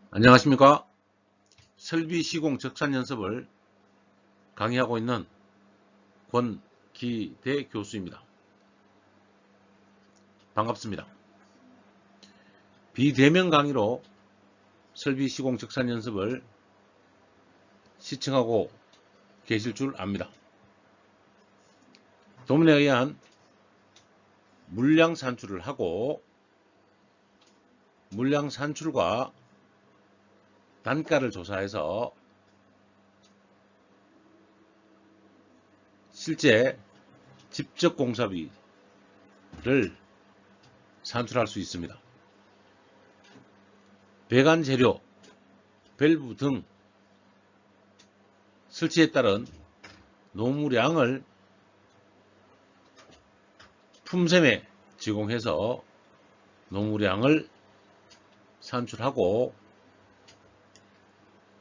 안녕하십니까. 설비 시공 적산 연습을 강의하고 있는 권기대 교수입니다. 반갑습니다. 비대면 강의로 설비 시공 적산 연습을 시청하고 계실 줄 압니다. 도면에 의한 물량 산출을 하고 물량 산출과 단가를 조사해서 실제 직접 공사비를 산출할 수 있습니다. 배관 재료, 밸브 등 설치에 따른 노무량을 품셈에 제공해서 노무량을 산출하고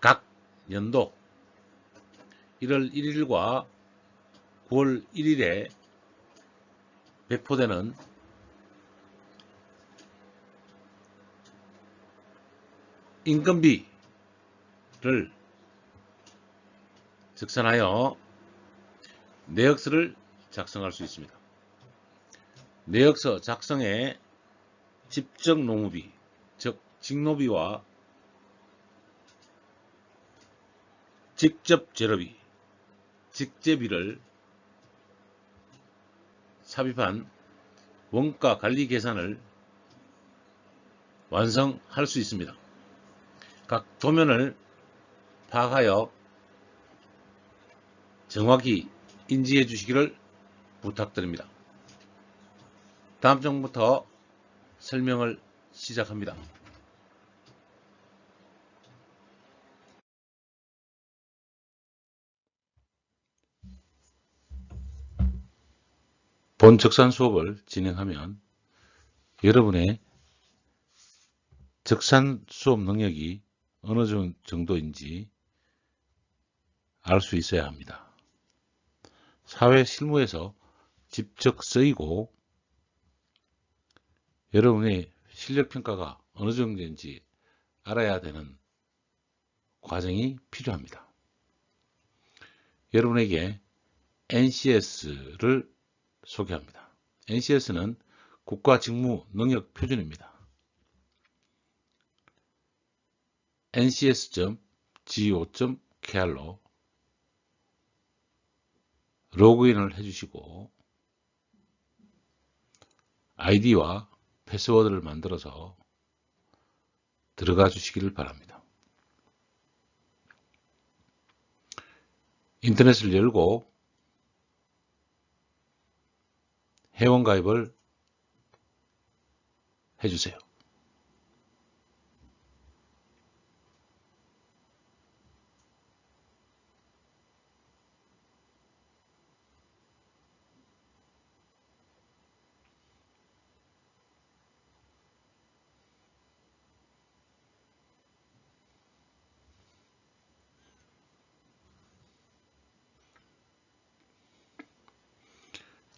각 연도 1월 1일과 9월 1일에 배포되는 인건비를 적산하여 내역서를 작성할 수 있습니다. 내역서 작성에 직접 노무비, 즉 직노비와 직접 재료비, 직제비를 삽입한 원가 관리 계산을 완성할 수 있습니다. 각 도면을 파악하여 정확히 인지해 주시기를 부탁드립니다. 다음 장부터 설명을 시작합니다. 본 적산 수업을 진행하면 여러분의 적산 수업 능력이 어느 정도인지 알 수 있어야 합니다. 사회 실무에서 직접 쓰이고 여러분의 실력평가가 어느 정도인지 알아야 되는 과정이 필요합니다. 여러분에게 NCS를 소개합니다. NCS는 국가직무능력표준입니다. ncs.go.kr로 로그인을 해주시고 아이디와 패스워드를 만들어서 들어가 주시기를 바랍니다. 인터넷을 열고 회원가입을 해주세요.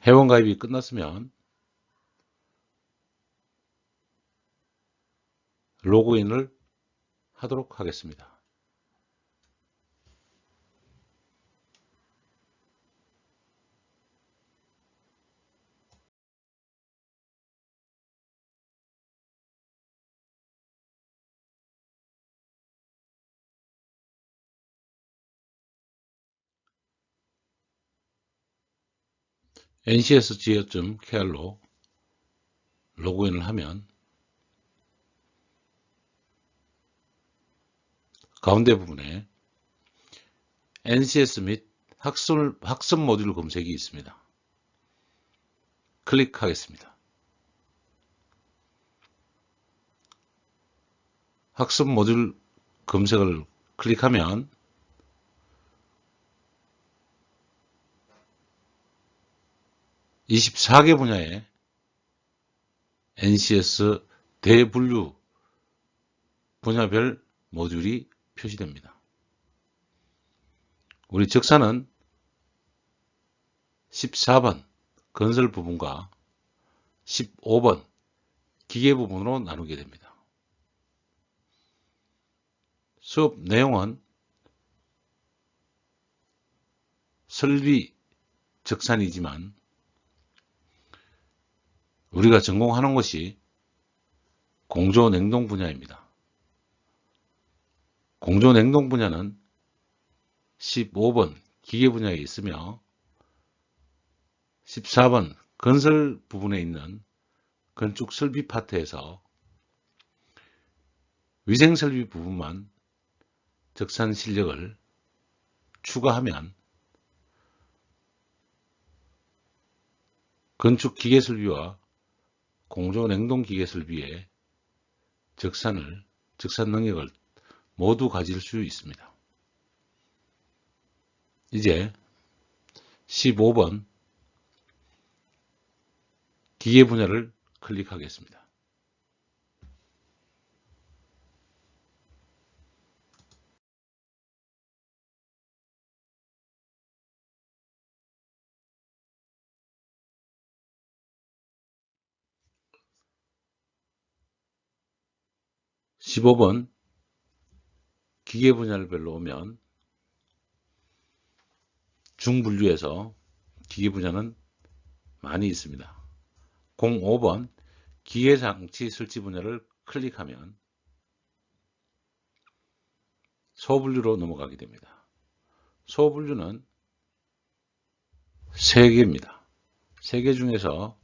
회원가입이 끝났으면 로그인을 하도록 하겠습니다. ncs.go.kr로 로그인을 하면 가운데 부분에 NCS 및 학습 모듈 검색이 있습니다. 클릭하겠습니다. 학습 모듈 검색을 클릭하면 (24개) 분야의 NCS 대분류 분야별 모듈이 표시됩니다. 우리 적산은 14번 건설 부분과 15번 기계 부분으로 나누게 됩니다. 수업 내용은 설비 적산이지만 우리가 전공하는 것이 공조 냉동 분야입니다. 공조 냉동 분야는 15번 기계 분야에 있으며 14번 건설 부분에 있는 건축 설비 파트에서 위생 설비 부분만 적산 실력을 추가하면 건축 기계 설비와 공조 냉동 기계 설비의 적산 능력을 모두 가질 수 있습니다. 이제 15번 기계 분야를 클릭하겠습니다. (15번) 기계 분야별로 오면 중분류에서 기계 분야는 많이 있습니다. 05번 기계장치 설치 분야를 클릭하면 소분류로 넘어가게 됩니다. 소분류는 3개입니다. 3개 중에서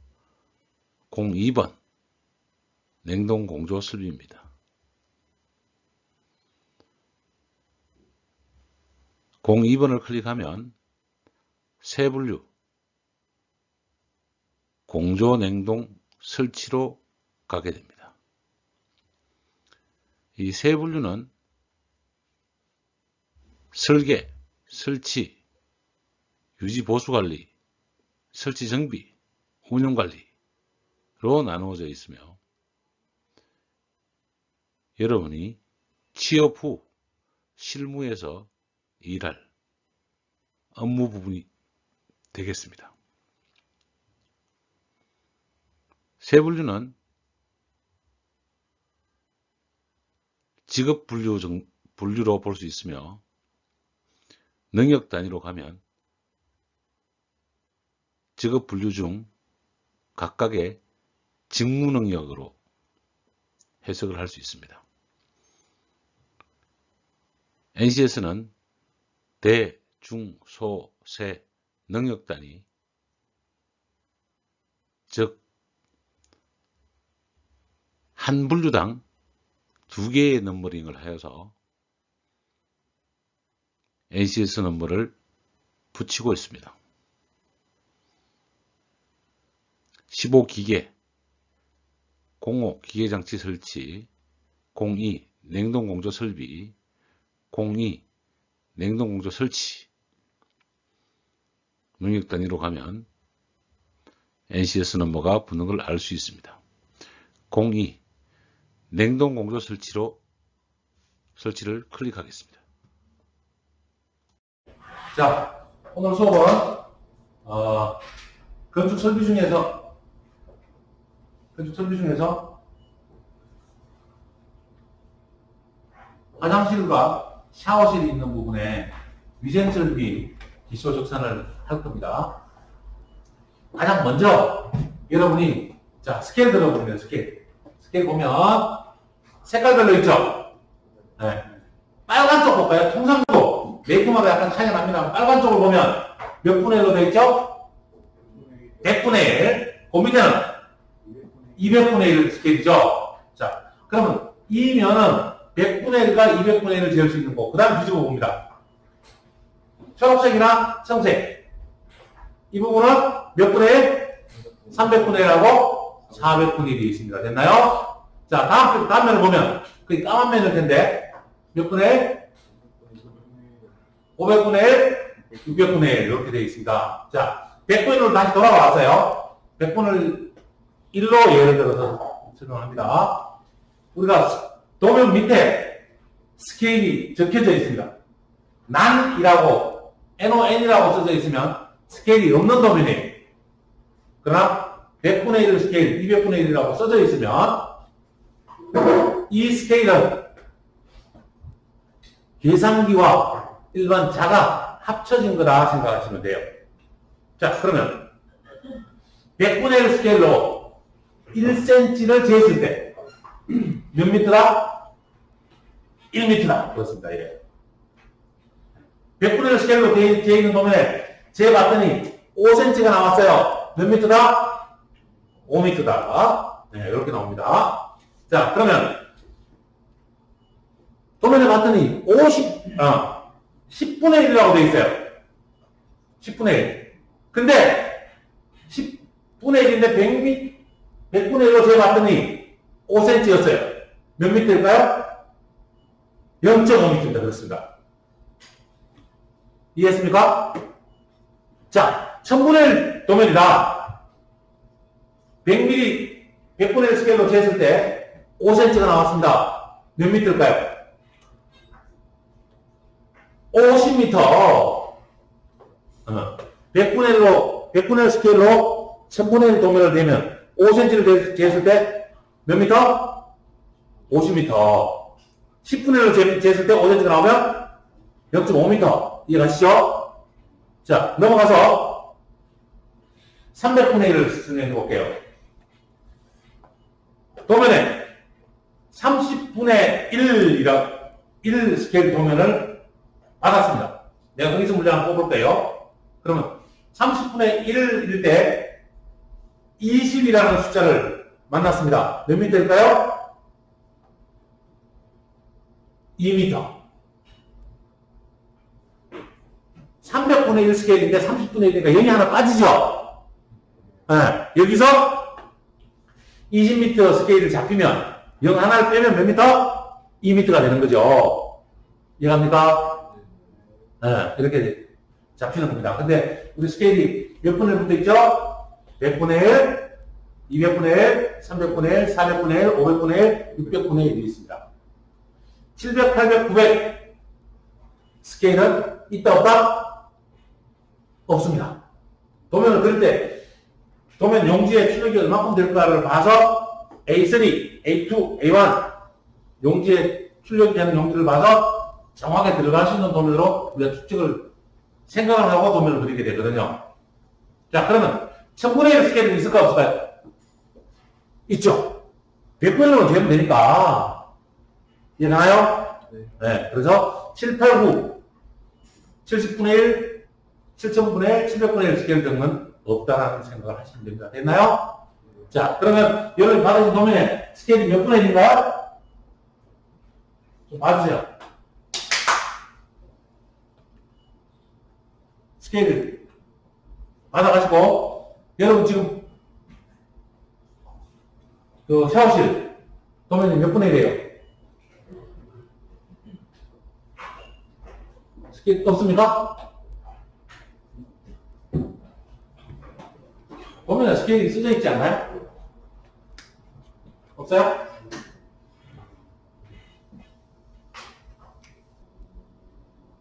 02번 냉동 공조 설비입니다. 02번을 클릭하면 세분류 공조 냉동 설치로 가게 됩니다. 이 세 분류는 설계, 설치, 유지 보수 관리, 설치 정비, 운영 관리로 나누어져 있으며 여러분이 취업 후 실무에서 일할 업무 부분이 되겠습니다. 세 분류는 직업 분류로 볼 수 있으며 능력 단위로 가면 직업 분류 중 각각의 직무 능력으로 해석을 할 수 있습니다. NCS는 대, 중, 소, 세 능력 단위, 즉 한 분류당 2개의 넘버링을 하여서 NCS 넘버를 붙이고 있습니다. 15기계, 05 기계장치 설치, 02 냉동공조 설비, 02 냉동공조 설치 능력 단위로 가면 NCS 넘버가 붙는 걸 알 수 있습니다. 02 냉동공조 설치를 클릭하겠습니다. 자, 오늘 수업은 건축 설비 중에서 화장실과 샤워실이 있는 부분에 위생 설비 기초 적산을 할 겁니다. 가장 먼저 여러분이 자 스케일 들어보면 스케일 보면 색깔별로 있죠. 네. 빨간 쪽 볼까요? 통상도 메이크마다 약간 차이가 납니다. 빨간 쪽을 보면 몇 분의 1로 되어 있죠? 100분의 1. 그 밑에는 200분의 1 스케일이죠. 자, 그러면 이 면은 100분의 1과 200분의 1을 재울 수 있는 거. 그 다음 뒤집어 봅니다. 초록색이나 청색. 이 부분은 몇 분의 1? 300분의 1하고 400분의 1이 있습니다. 됐나요? 자, 다음 면을 보면, 그 까만 면일 텐데, 몇 분의 1? 500분의 1, 600분의 1, 이렇게 되어 있습니다. 자, 100분의 1로 다시 돌아와서요. 100분의 1로 예를 들어서 설명합니다. 우리가 도면 밑에 스케일이 적혀져 있습니다. 난이라고, NON이라고 써져 있으면 스케일이 없는 도면이에요. 그러나 100분의 1 스케일, 200분의 1이라고 써져 있으면 이 스케일은 계산기와 일반 자가 합쳐진 거다 생각하시면 돼요. 자, 그러면 100분의 1 스케일로 1cm를 재었을 때 몇 미터다? 1미터다. 그렇습니다. 예. 100분의 1 스케일로 되어 있는 도면에 재봤더니 5cm가 나왔어요. 몇 미터다? 5미터다. 네, 이렇게 나옵니다. 자, 그러면 도면에 봤더니 10분의 1이라고 되어 있어요. 10분의 1. 근데 10분의 1인데 100분의 1로 재봤더니 5cm였어요. 몇 미터일까요? 0.5m입니다. 그렇습니다. 이해했습니까? 자, 1000분의 1 도면이다. 100mm, 100분의 1 스케일로 재었을 때 5cm가 나왔습니다. 몇 미터일까요? 50m. 100분의 1 스케일로 1000분의 1 도면을 대면 5cm를 재었을 때 몇 미터? 50m. 10분의 1로 재었을 때 5cm가 나오면 0.5m. 이해가시죠? 자, 넘어가서 300분의 1을 설명해 볼게요. 도면에 30분의 1 스케일 도면을 받았습니다. 내가 거기서 물량을 뽑을게요. 그러면 30분의 1일 때 20이라는 숫자를 만났습니다. 몇 미터일까요? 2m. 300분의 1 스케일인데 30분의 1이니까 0이 하나 빠지죠? 네. 여기서 20m 스케일을 잡히면 0 하나를 빼면 몇 미터? 2m가 되는 거죠. 이해갑니까? 네. 이렇게 잡히는 겁니다. 근데 우리 스케일이 몇 분의 1 붙어 있죠? 100분의 1, 200분의 1, 300분의 1, 400분의 1, 500분의 1, 600분의 1이 있습니다. 700, 800, 900 스케일은 있다 없다? 없습니다. 도면을 그릴 때 도면 용지의 출력이 얼마큼 될까를 봐서 A3, A2, A1 용지의 출력이 되는 용지를 봐서 정확하게 들어갈 수 있는 도면으로 우리가 추측을 생각을 하고 도면을 그리게 되거든요. 자, 그러면 1000분의 1 스케일은 있을까 없을까요? 있죠. 100분의 1로 재면 되니까. 이해나요? 네. 그래서 7, 8, 9, 70분의 1, 7000분의 1, 700분의 1 스케일 등은 없다라는 생각을 하시면 됩니다. 됐나요? 자, 그러면 여러분이 받으신 도면에 스케일이 몇 분의 1인가요? 좀 봐주세요. 스케일을 받아가시고, 여러분 지금 그 샤워실 도면이 몇 분의 1이에요? 스케일 없습니까? 도면에 스케일이 쓰여 있지 않나요? 없어요?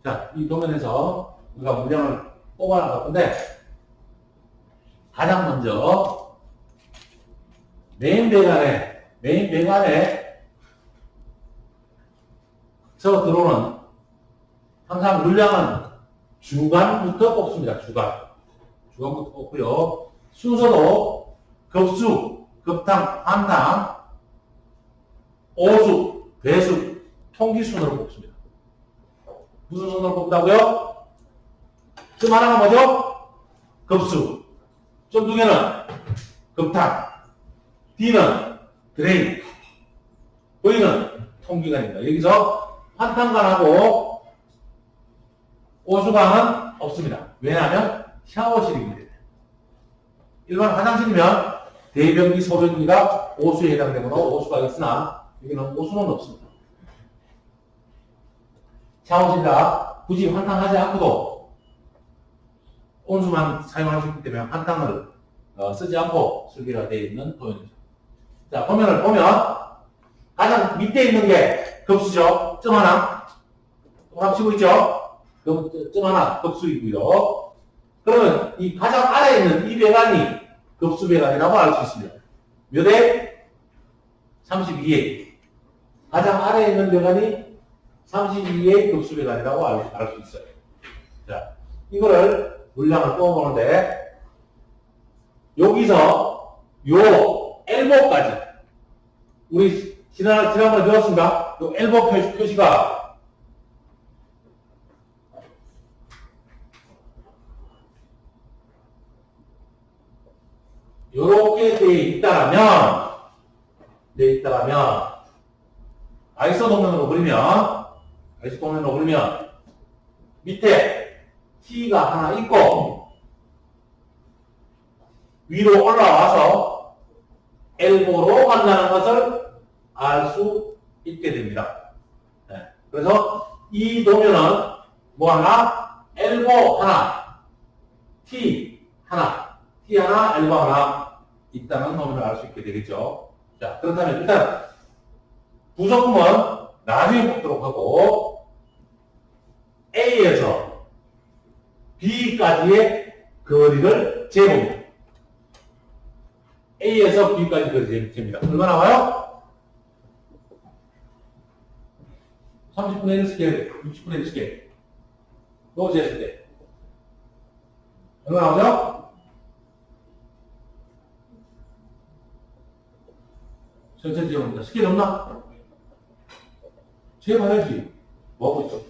자, 이 도면에서 우리가 문장을 뽑아나갈 건데, 가장 먼저 메인 배관에 들어오는 항상 물량은 주간부터 뽑습니다. 주간부터 뽑고요. 순서도 급수, 급탕, 한탕, 오수, 배수, 통기순으로 뽑습니다. 무슨 순으로 뽑다고요? 좀 하나가 뭐죠? 급수. 좀 두 개는 급탕. D는 드레인. V는 통기관입니다. 여기서 환탕관하고 오수관은 없습니다. 왜냐하면 샤워실입니다. 일반 화장실이면 대변기, 소변기가 오수에 해당되므로 오수가 있으나 여기는 오수는 없습니다. 샤워실이라 굳이 환탕하지 않고도 온수만 사용할 수 있기 때문에 환탕을 쓰지 않고 설계가 되어 있는 도면입니다. 자, 도면을 보면 가장 밑에 있는 게 급수죠. 점 하나. 똑같이 치고 있죠? 그럼 점 하나 급수이고요. 그러면 이 가장 아래에 있는 이 배관이 급수 배관이라고 알 수 있습니다. 몇 회? 32회. 가장 아래에 있는 배관이 32의 급수 배달이라고 알 수 있어요. 자, 이거를 물량을 뽑아보는데, 여기서 요 엘보까지, 우리 지난번에 배웠습니다. 요 엘보 표시가 요렇게 돼 있다라면, 아이소 도면으로 그리면, 밑에 T가 하나 있고, 위로 올라와서 엘보로 간다는 것을 알 수 있게 됩니다. 네. 그래서 이 도면은 뭐 하나? 엘보 하나, T 하나, 엘보 하나 있다는 도면을 알 수 있게 되겠죠. 자, 그렇다면 일단 부속품은 나중에 뽑도록 하고, A에서 B까지의 거리를 재봅니다. A에서 B까지 거리 재입니다. 얼마 나와요? 30분의 1 스케일, 60분의 1 스케일. 또 재했을 때. 얼마 나오죠? 천천히 재봅니다. 스케일 없나? 재봐야지. 뭐 하고 있어?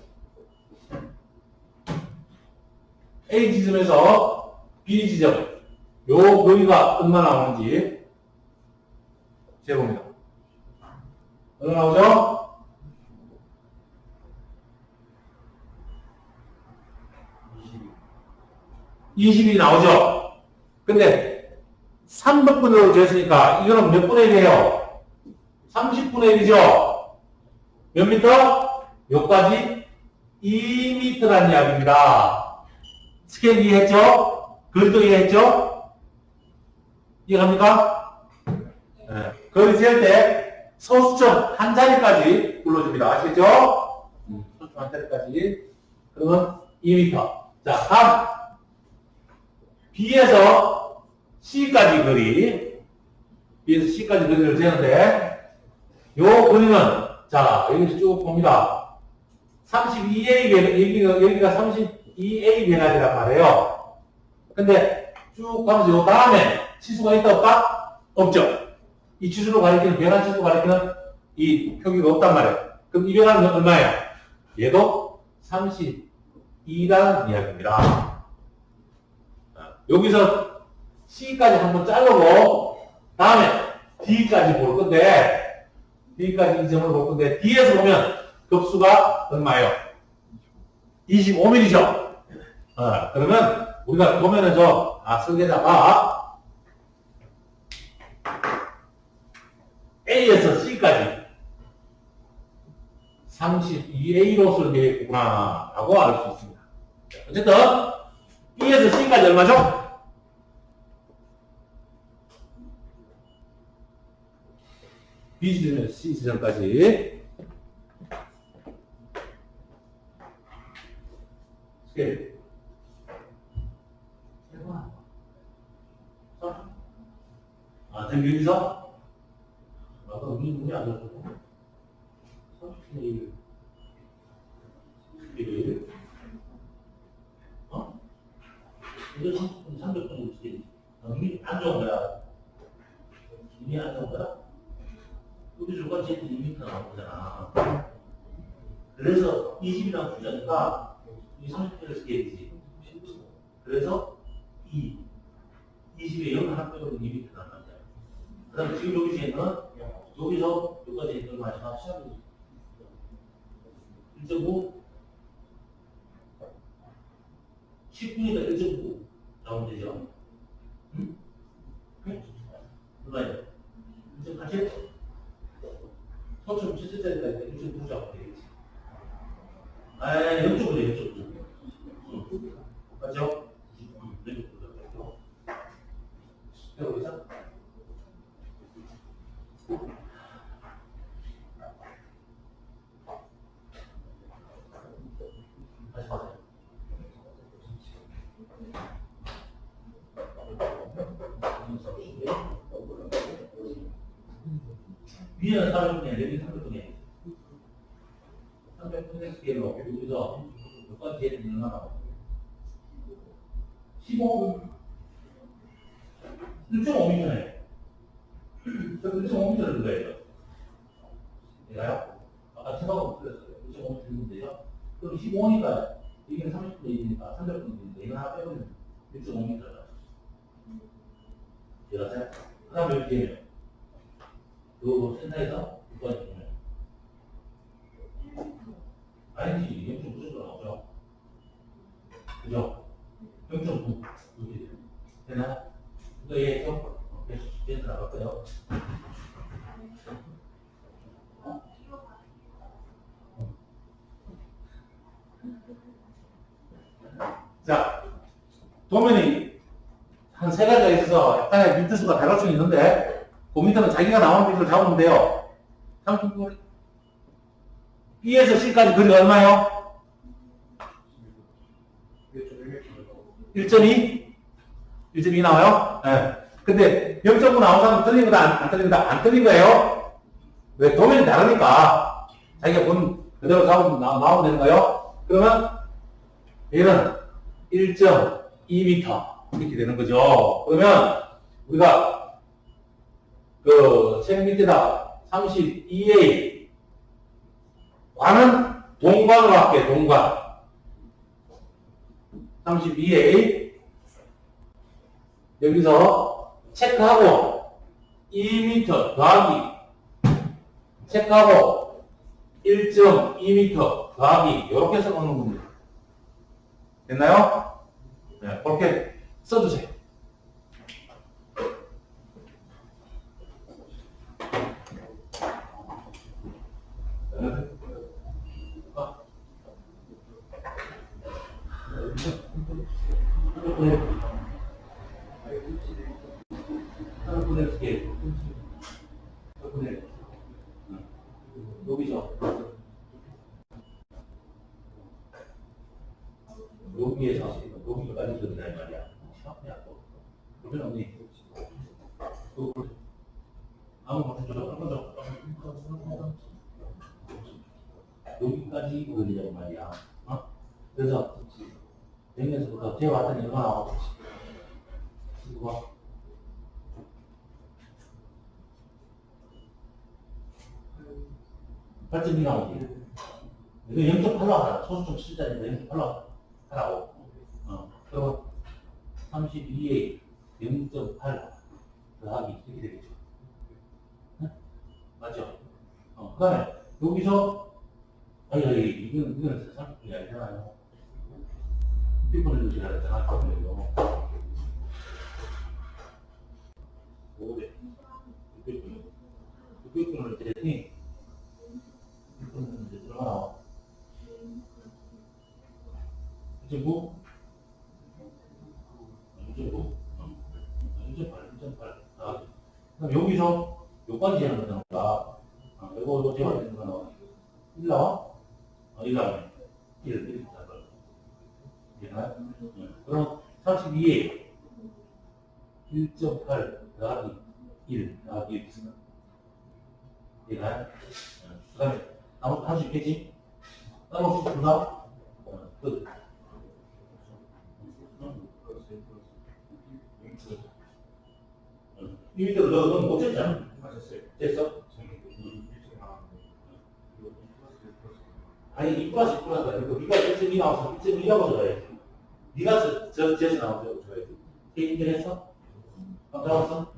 A 지점에서 B 지점, 요 거리가 얼마 나오는지 재봅니다. 얼마 나오죠? 20이 나오죠? 근데 300분으로 재었으니까 이거는 몇 분의 1이에요? 30분의 1이죠? 몇 미터? 여기까지 2m라는 이야기입니다. 스케일 이해했죠? 거리도 이해했죠? 이해갑니까? 네. 거리 잴 때 소수점 한 자리까지 불러줍니다. 아시겠죠? 소수점 한 자리까지. 그러면 2m. 자, 다음. B에서 C까지 거리를 재는데, 요 거리는, 자, 여기서 쭉 봅니다. 32A, 여기가 32A 배달이란 말이에요. 근데 쭉 가면서 요 다음에 치수가 있다 없다? 없죠. 이 치수로 가리키는, 변환 치수로 가리키는 이 표기가 없단 말이에요. 그럼 이 변환은 얼마예요? 얘도 32라는 이야기입니다. 여기서 C까지 한번 자르고, 다음에 D까지 볼 건데, D까지 이 점을 볼 건데, D에서 보면 급수가 얼마예요? 25mm죠? 그러면 우리가 보면은 설계자가 A에서 C까지 32A로 설계했구나, 라고 알 수 있습니다. 어쨌든, E에서 C까지 얼마죠? B 지점에서 C 지점까지. 스케일. 지금 여기서? 아까 우리 문이 안 잡혔고. 30분의 1. 이거 30분, 300분 스케일. 이미 안 좋은 거야. 이미 안 좋은 거야? 우리 주가 제트 2m 나온 거잖아. 그래서 20이랑 주자니까 이 30분의 스케일이지. 그래서 20에 0 하나 빼고 2m 나간 거야. 그 다음에 지금 여기 재는 여기서 여기까지 있는 마지막 시합이 1.5 10분이니까 1.9 나오면 되죠. 응? 얼마예요? 1.8? 소처럼 7짜리니까 1.9 잡으면 되겠지. 0.9래, 0.9. 맞죠? 0.9 잡고. 배워보자. 다시 봐요. 위에는 300분이야, 여기 300분이야. 300. 스케일로 여기서 몇 번째 얼마나 15 1.5m네. 1.5m를 넣어야죠. 얘가요? 아까 생각하고 틀렸어요. 1.5m 들는데요. 그럼 15니까 이게 30분이니까 300분인데 이거 하나 빼면 1.5m잖아. 이해가세요? 그 다음에 여기 되면 그 센터에서 6번이 되면 아니지 0.9 나오죠. 그죠? 0.9 이렇게 되나? 이거 이해했죠? 계속 나갈까요? 자, 도면이 한 세 가지가 있어서 약간의 밑수가 다를 수 있는데 그 밑에는 자기가 나온 밑을 잡으면 돼요. B에서 C까지 거리가 얼마요? 1.2? 1.2 나와요? 네. 근데 0.9 나온 사람은 틀린 거다, 안 틀린 거다? 안 틀린 거예요? 왜? 도면이 다르니까 자기가 본 그대로 잡으면 나오면 되는 거예요? 그러면 얘는 1.2m 이렇게 되는 거죠. 그러면 우리가 그 책 밑에다 32A 관은 동관으로 할게요. 동관 32A 여기서 체크하고 2m 더하기 체크하고 1.2m 더하기 이렇게 써놓는 겁니다. 됐나요? 네, 그렇게 써주세요. 여기서 여기에서 여기까지 들어가는 말이야. 그러면 언니 아무것도 줘. 여기까지 걸리자고 말이야. 어? 그래서 여기에서부터 재왔더니 얼마나 나오지? 이거 8.2 나오지. 이거 0.8로 하라. 소수점 7자리인데 0.8로 하라고. 그리고 32에 0.8 더하기 이렇게 되겠죠. 네? 맞죠? 그 다음에 여기서 아니 이건 30분이 아니잖아요. 10분을 주시라 했잖아. 600분을 이제 600분을 이제 들어가 2.9 2.9 2.8 그럼 여기서 요까지 재는 거잖아. 이거 재면 되는 거나 1 나와? 1 나오네. 1 이렇게 나와. 이해가요? 그럼 32에 1.8 더하기 1 더하기 1 있으면 이해가요? 그 다음에 아무것도 할 수 있겠지? 따로 수 있구나? 끝. 이 밑으로 너는 못 쳤잖아. 됐어? 아니, 2 플러스 1 플러스가 아니고, 네가 1.2 나와서 1.2라고 적어야지. 네가 제시 나와서 적어야지. 해결했어? 나왔어?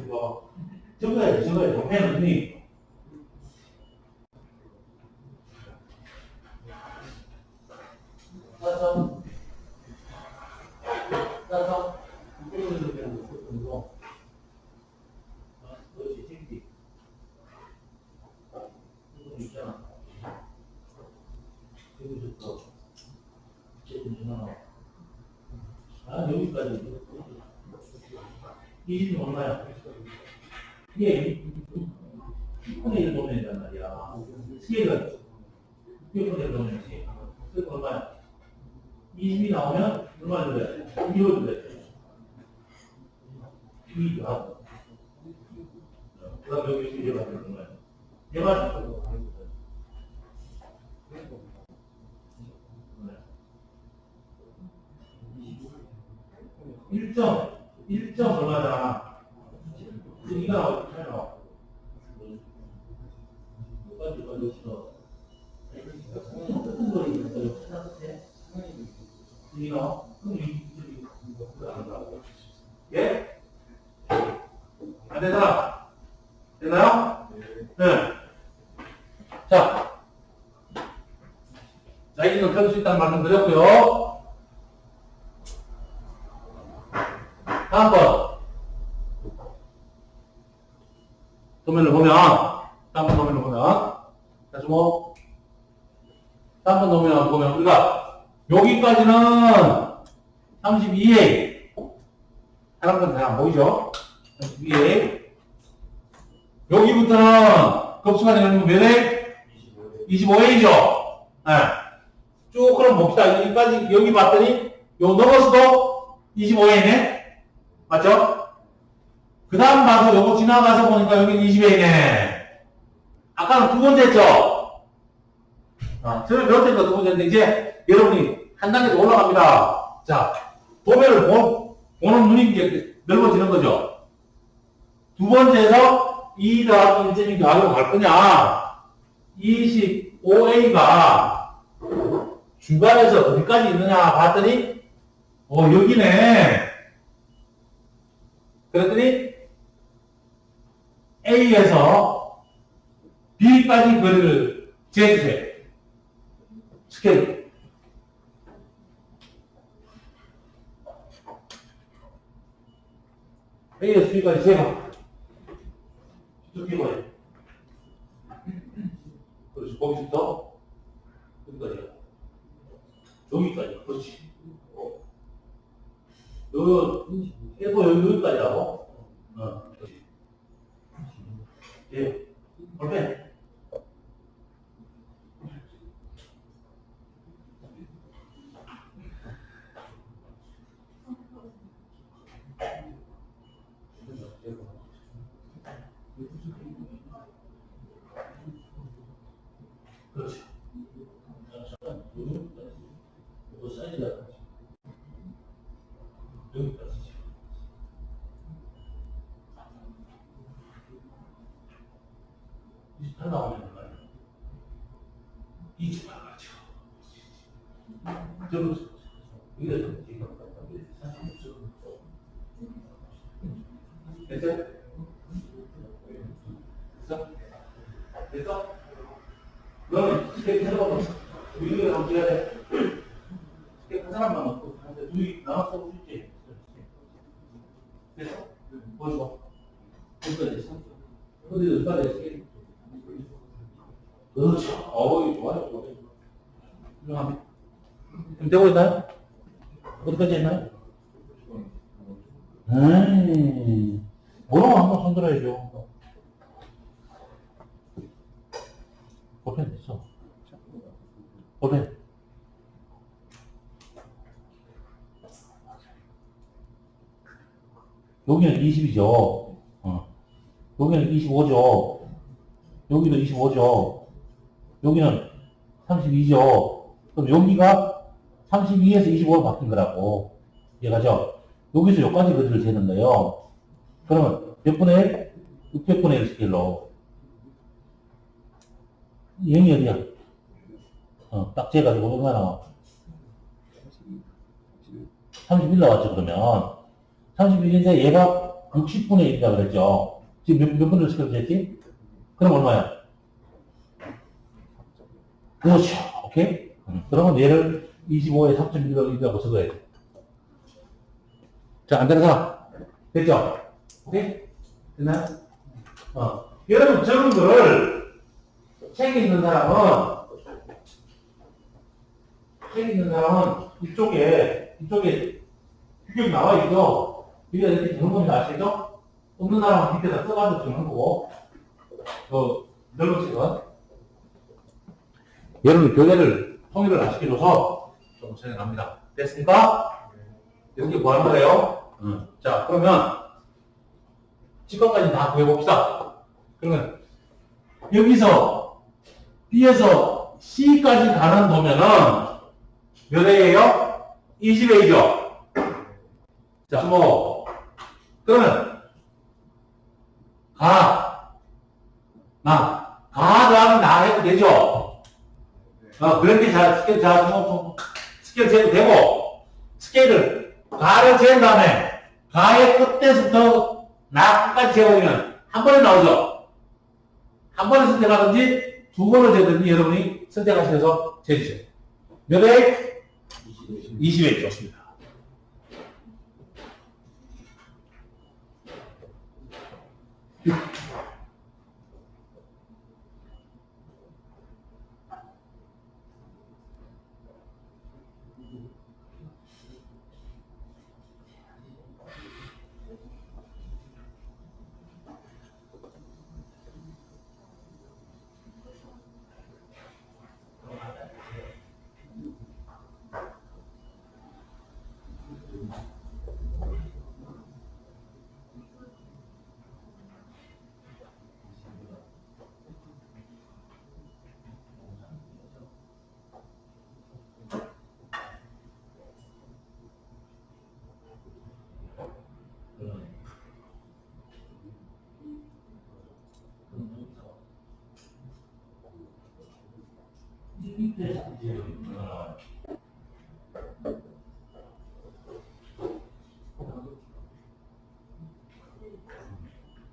이거 적어야지. 펜은 언니. 따서 이쪽으로 되는 거. 그렇지, 생기. 이거 있잖아. 여기부터 여기까지 20은 얼마야? 이게 6분의 1 도면이란 말이야. 스케일은 6분의 1 도면이지. 그래서 얼마야? 20이 나오면 얼마 줘야 돼? 2를 줘야 돼. 2 하고. 그 다음 여기 1을 하면 얼마야? 얘만 1점 얼마잖아. 지금 이거 나와. 잘 나와. 예? 안 되잖아. 됐나요? 네. 자, 이는 펼칠 수 있다는 말씀 드렸고요. 다음 번. 도면을 보면, 다음 번 도면을 보면, 자, 주목. 다음 번 도면 보면, 우리가, 여기까지는 32A. 사람들은 잘 안 보이죠? 32A. 여기부터는 급수가 되는 몇 A? 25A죠? 네. 쭉 그럼 봅시다. 여기까지, 여기 봤더니, 요 넘어서도 25A네? 맞죠? 그 다음 봐서 요거 지나가서 보니까 여기 20A네. 아까는 두 번째죠? 저는 몇 번째인가 두 번째인데, 이제 여러분이 한 단계 더 올라갑니다. 자, 도면을 보는 눈이 이제 넓어지는 거죠. 두 번째에서 2 더하기 1점이 더하기로 갈 거냐? 25A가 중간에서 어디까지 있느냐 봤더니, 여기네. 그랬더니, A에서 B까지 거리를 재주세요. 스케일. A에서 B까지 재봐. 쭉 해봐요. 그렇지. 거기부터 여기까지야. 여기까지. 그렇지. 여기까지라고. 그렇지. 예. 볼펜. 그렇지. 이거 사이즈가 여기까지. 28 나오면 얼마야? 28 맞죠? 저거 여기다 됐어요? 됐어? 됐어? 너는 스케일 해봐. 위에 어떻게 해야 돼? 스케일 한 사람만 넣고 한테 둘이 나눠서 볼 수 있지? 됐어? 보여줘. 여기까지 됐어? 어디 여기까지 스케일? 그렇죠. 이거 좋아요. 훌륭합니다. 그럼 되고 있나요? 어디까지 했나요? 뭐라고 한번 손들어야죠. 볼펜 됐어. 볼펜. 여기는 20이죠. 여기는 25죠. 여기도 25죠. 여기는 32죠. 그럼 여기가 32에서 25로 바뀐 거라고. 이해가죠? 여기서 여기까지 거리를 재는 거예요. 그러면 몇 분의 1? 600분의 1 스케일로. 0이 어디야? 딱 재가지고 얼마나? 31 나왔죠, 그러면. 31인데 얘가 60분의 1이라고 그랬죠. 지금 몇 분의 스케일 쟀지? 그럼 얼마야? 그렇죠. 오케이? 그러면 얘를 25에 3.1이라고 적어야 돼. 자, 안 되는 사람? 됐죠? 오케이? 됐나요? 여러분, 적은 거를 책 있는 사람은 이쪽에 규격이 나와 있죠? 이게 이렇게 되는 건지 아시죠? 없는 사람은 밑에다 써가지고 적는 거고, 넓은 책은 여러분 교재를 통일을 안 시켜줘서 좀 생각납니다. 됐습니까? 이렇게 뭐 하는 거예요? 자, 그러면 직관까지 다 구해봅시다. 그러면 여기서 B에서 C까지 가는 도면은 몇 A예요? 20A죠? 자, 뭐, 그러면, 가, 더하면 나 해도 되죠? 그렇게 스케일 스케일 재도 되고, 스케일을, 가를 재은 다음에, 가의 끝에서부터 나 끝까지 재보면 한 번에 나오죠? 한 번에 선택하든지, 두 번을 재든지 여러분이 선택하셔서 재주세요. 몇 회? 20회 좋습니다.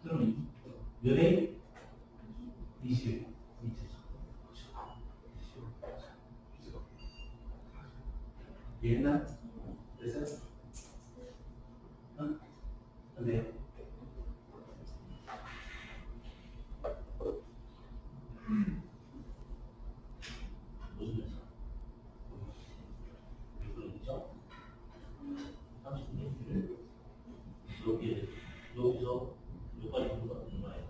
그럼 연예인 20. 옛날 그래서 네. 무슨 회사? 그러죠? 30분의 여기서 여기까지 보는 거 얼마예요?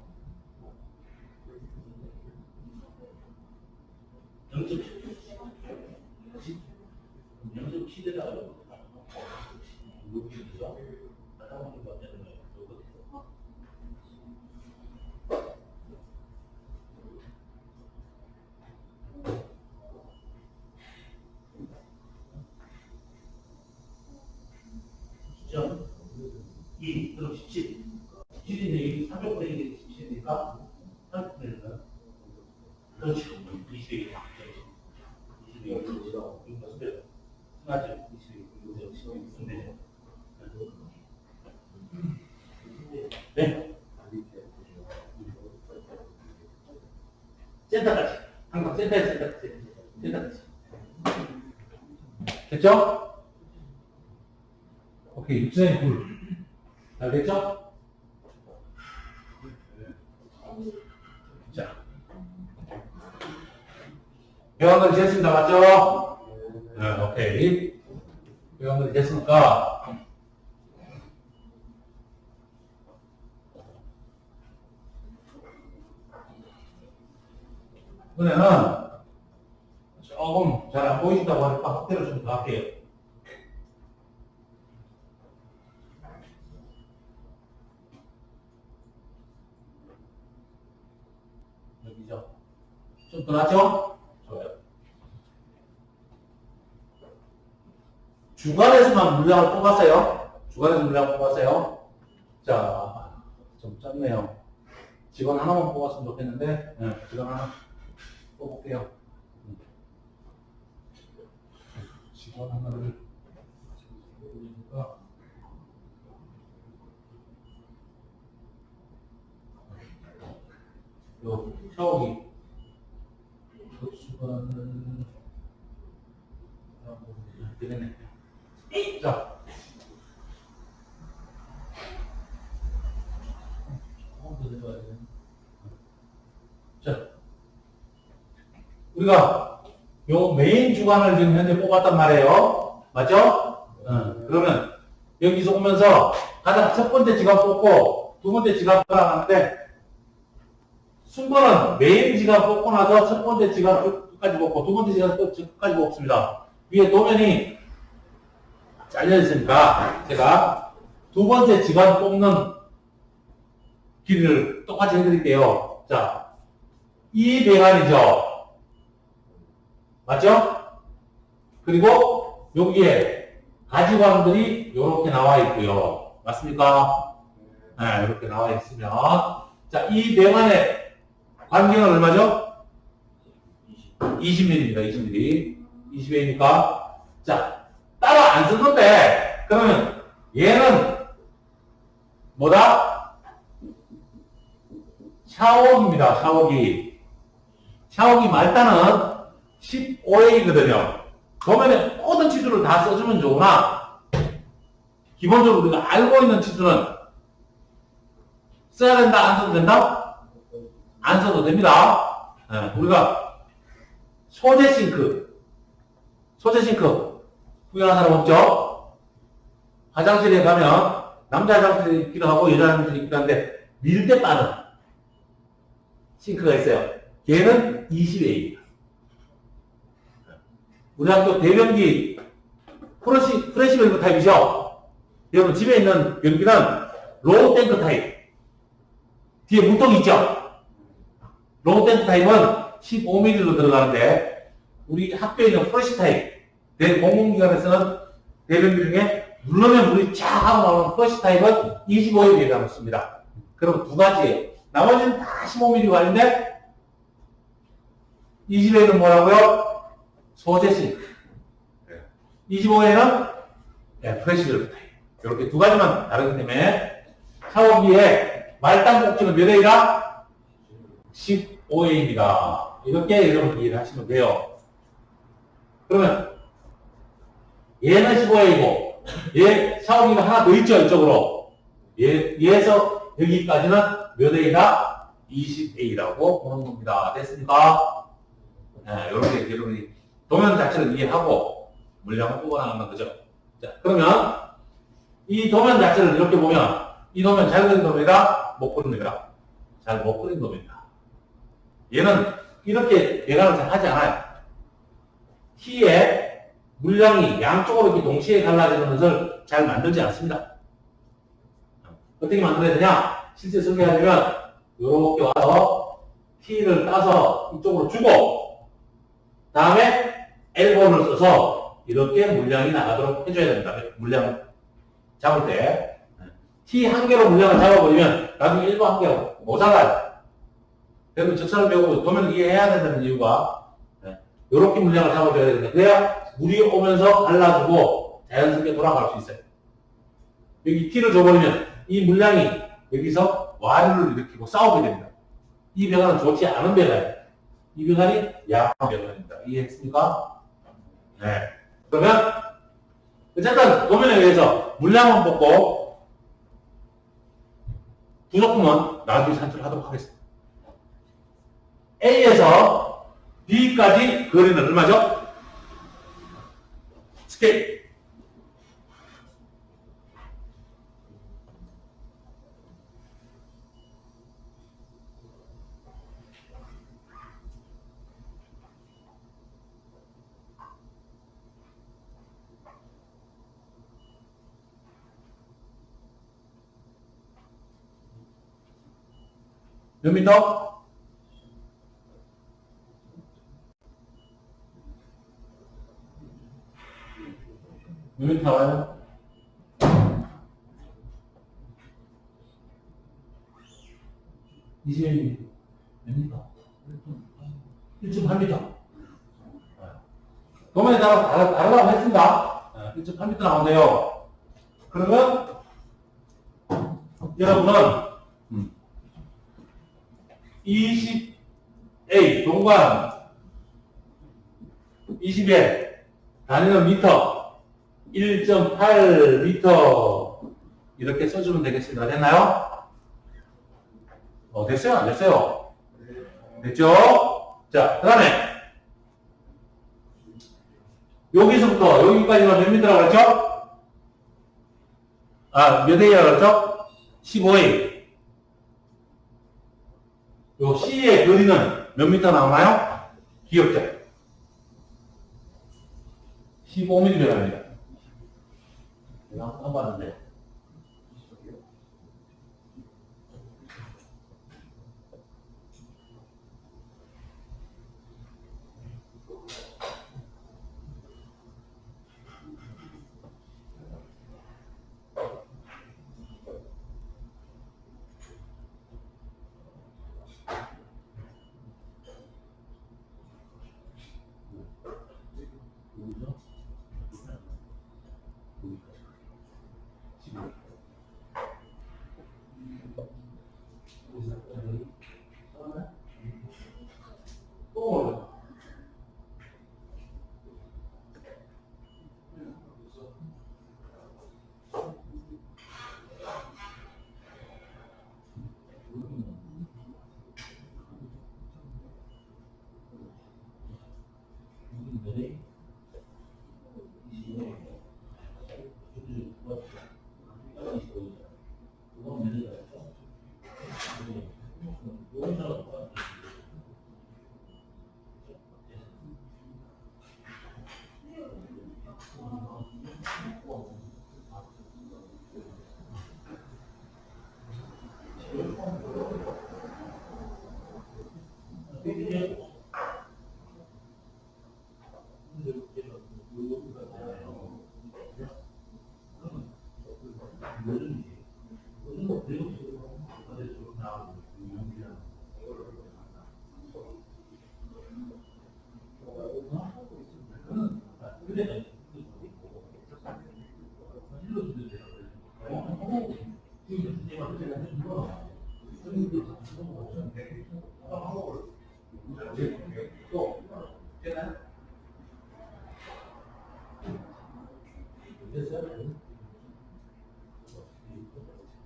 0.7에다가 여기죠? 아까 보니까 어쨌든 요거 점 2, 그럼 17. 17인데 300분의 17이니까 30분이니까 그렇죠. 20이 20이 6배. 맞죠? 20이 6배. 네. 센터까지. 항상 센터까지. 됐죠? 오케이. 6cm 굴. 잘 됐죠? 자. 배웠는지 됐습니다. 맞죠? 네, 오케이. 배웠는지 됐으니까. 이번에는 조금 잘 안 보이신다고 하니까 확대를 좀 더 할게요. 여기죠? 좀 더 낫죠? 좋아요. 주간에서만 물량을 뽑았어요. 주간에서 물량을 뽑았어요. 자, 좀 짧네요. 직원 하나만 뽑았으면 좋겠는데, 네, 직원 하나 뽑을게요. 직원 하나를 뽑으니까 요 샤워기 수건을 되겠네. 자, 조금 더 내려가야 돼. 자, 우리가 요 메인 주간을 지금 현재 뽑았단 말이에요. 맞죠? 그러면 여기서 오면서 가장 첫 번째 지간 뽑고 두 번째 지간 뽑아가는데 순번은 메인 지간 뽑고 나서 첫 번째 지간 끝까지 뽑고 두 번째 지간 끝까지 뽑습니다. 위에 도면이 잘려 있으니까 제가 두 번째 지간 뽑는 길이를 똑같이 해드릴게요. 자, 이 배관이죠. 맞죠? 그리고 여기에 가지광들이 이렇게 나와 있고요. 맞습니까? 네, 이렇게 나와 있으면 자, 이 배관의 관계는 얼마죠? 20mm입니다. 20mm. 20mm니까 자, 따로 안 쓰던데 그러면 얘는 뭐다? 샤워기입니다. 샤워기. 샤워기 말단은 15A거든요. 도면에 모든 치수를 다 써주면 좋으나 기본적으로 우리가 알고 있는 치수는 써야 된다, 안 써도 된다? 안 써도 됩니다. 네, 우리가 소재 싱크 구경하는 사람 없죠? 화장실에 가면 남자 화장실에 있기도 하고 여자 화장실에 있기도 한데 밀 때 빠른 싱크가 있어요. 얘는 20A. 우리 학교 대변기 프레시 밸브 타입이죠? 여러분 집에 있는 변기는 로우 탱크 타입. 뒤에 문턱이 있죠? 로우 탱크 타입은 15mm로 들어가는데 우리 학교에 있는 프레시 타입 공공기관에서는 대변기 중에 누르면 물이 쫙 하고 나오는 프레시 타입은 25mm에 담습니다. 그럼 두 가지예요. 나머지는 다 15mm 관인데 20A는 뭐라고요? 소재 싱크. 25A는 프레시 밸브 타입. 이렇게 두 가지만 다르기 때문에 샤워기의 말단 꼭지는 몇 A다? 15A입니다. 이렇게 여러분 이해를 하시면 돼요. 그러면 얘는 15A고 얘 샤워기가 하나 더 있죠, 이쪽으로. 얘에서 여기까지는 몇 A다? 20A라고 보는 겁니다. 됐습니까? 네, 이렇게 여러분이 도면 자체를 이해하고 물량을 뽑아나가는 거죠. 자, 그러면 이 도면 자체를 이렇게 보면 이 도면 잘 그린 도면이다? 못 그린 도면이다? 잘 못 그린 도면이다. 얘는 이렇게 예감을 잘 하지 않아요. T에 물량이 양쪽으로 이렇게 동시에 갈라지는 것을 잘 만들지 않습니다. 어떻게 만들어야 되냐? 실제 설계하려면 이렇게 와서 T를 따서 이쪽으로 주고 다음에 L번을 써서 이렇게 물량이 나가도록 해줘야 됩니다. 물량 잡을 때 T 한 개로 물량을 잡아버리면 나중에 1번 한 개가 모자라요. 그래서 적산을 배우고 도면을 이해해야 된다는 이유가 이렇게 물량을 잡아줘야 되는데 그래야 물이 오면서 갈라지고 자연스럽게 돌아갈 수 있어요. 여기 T를 줘버리면 이 물량이 여기서 와류를 일으키고 싸우게 됩니다. 이 배관은 좋지 않은 배관이에요. 이 배관이 약한 배관입니다. 이해했습니까? 네. 그러면 어쨌든 도면에 의해서 물량만 뽑고 부속품은 나중에 산출하도록 하겠습니다. A에서 B까지 거리는 얼마죠? 스케일. 몇 미터? 몇 미터 나와요? 21m. 몇 미터? 1.8m. 도면에 따라 다르다고 했습니다. 1.8m 나오네요. 그러면 여러분은 20A 동관 20에 단위는 미터 1.8m 이렇게 써주면 되겠습니다. 됐나요? 됐어요? 안 됐어요? 됐죠? 자, 그 다음에 여기서부터 여기까지만 몇 미터라고 그랬죠? 몇 A라고 그랬죠? 15A. 요 C의 거리는 몇 미터 나오나요? 기억자. 15mm 나옵니다. 내가 한번 봤는데.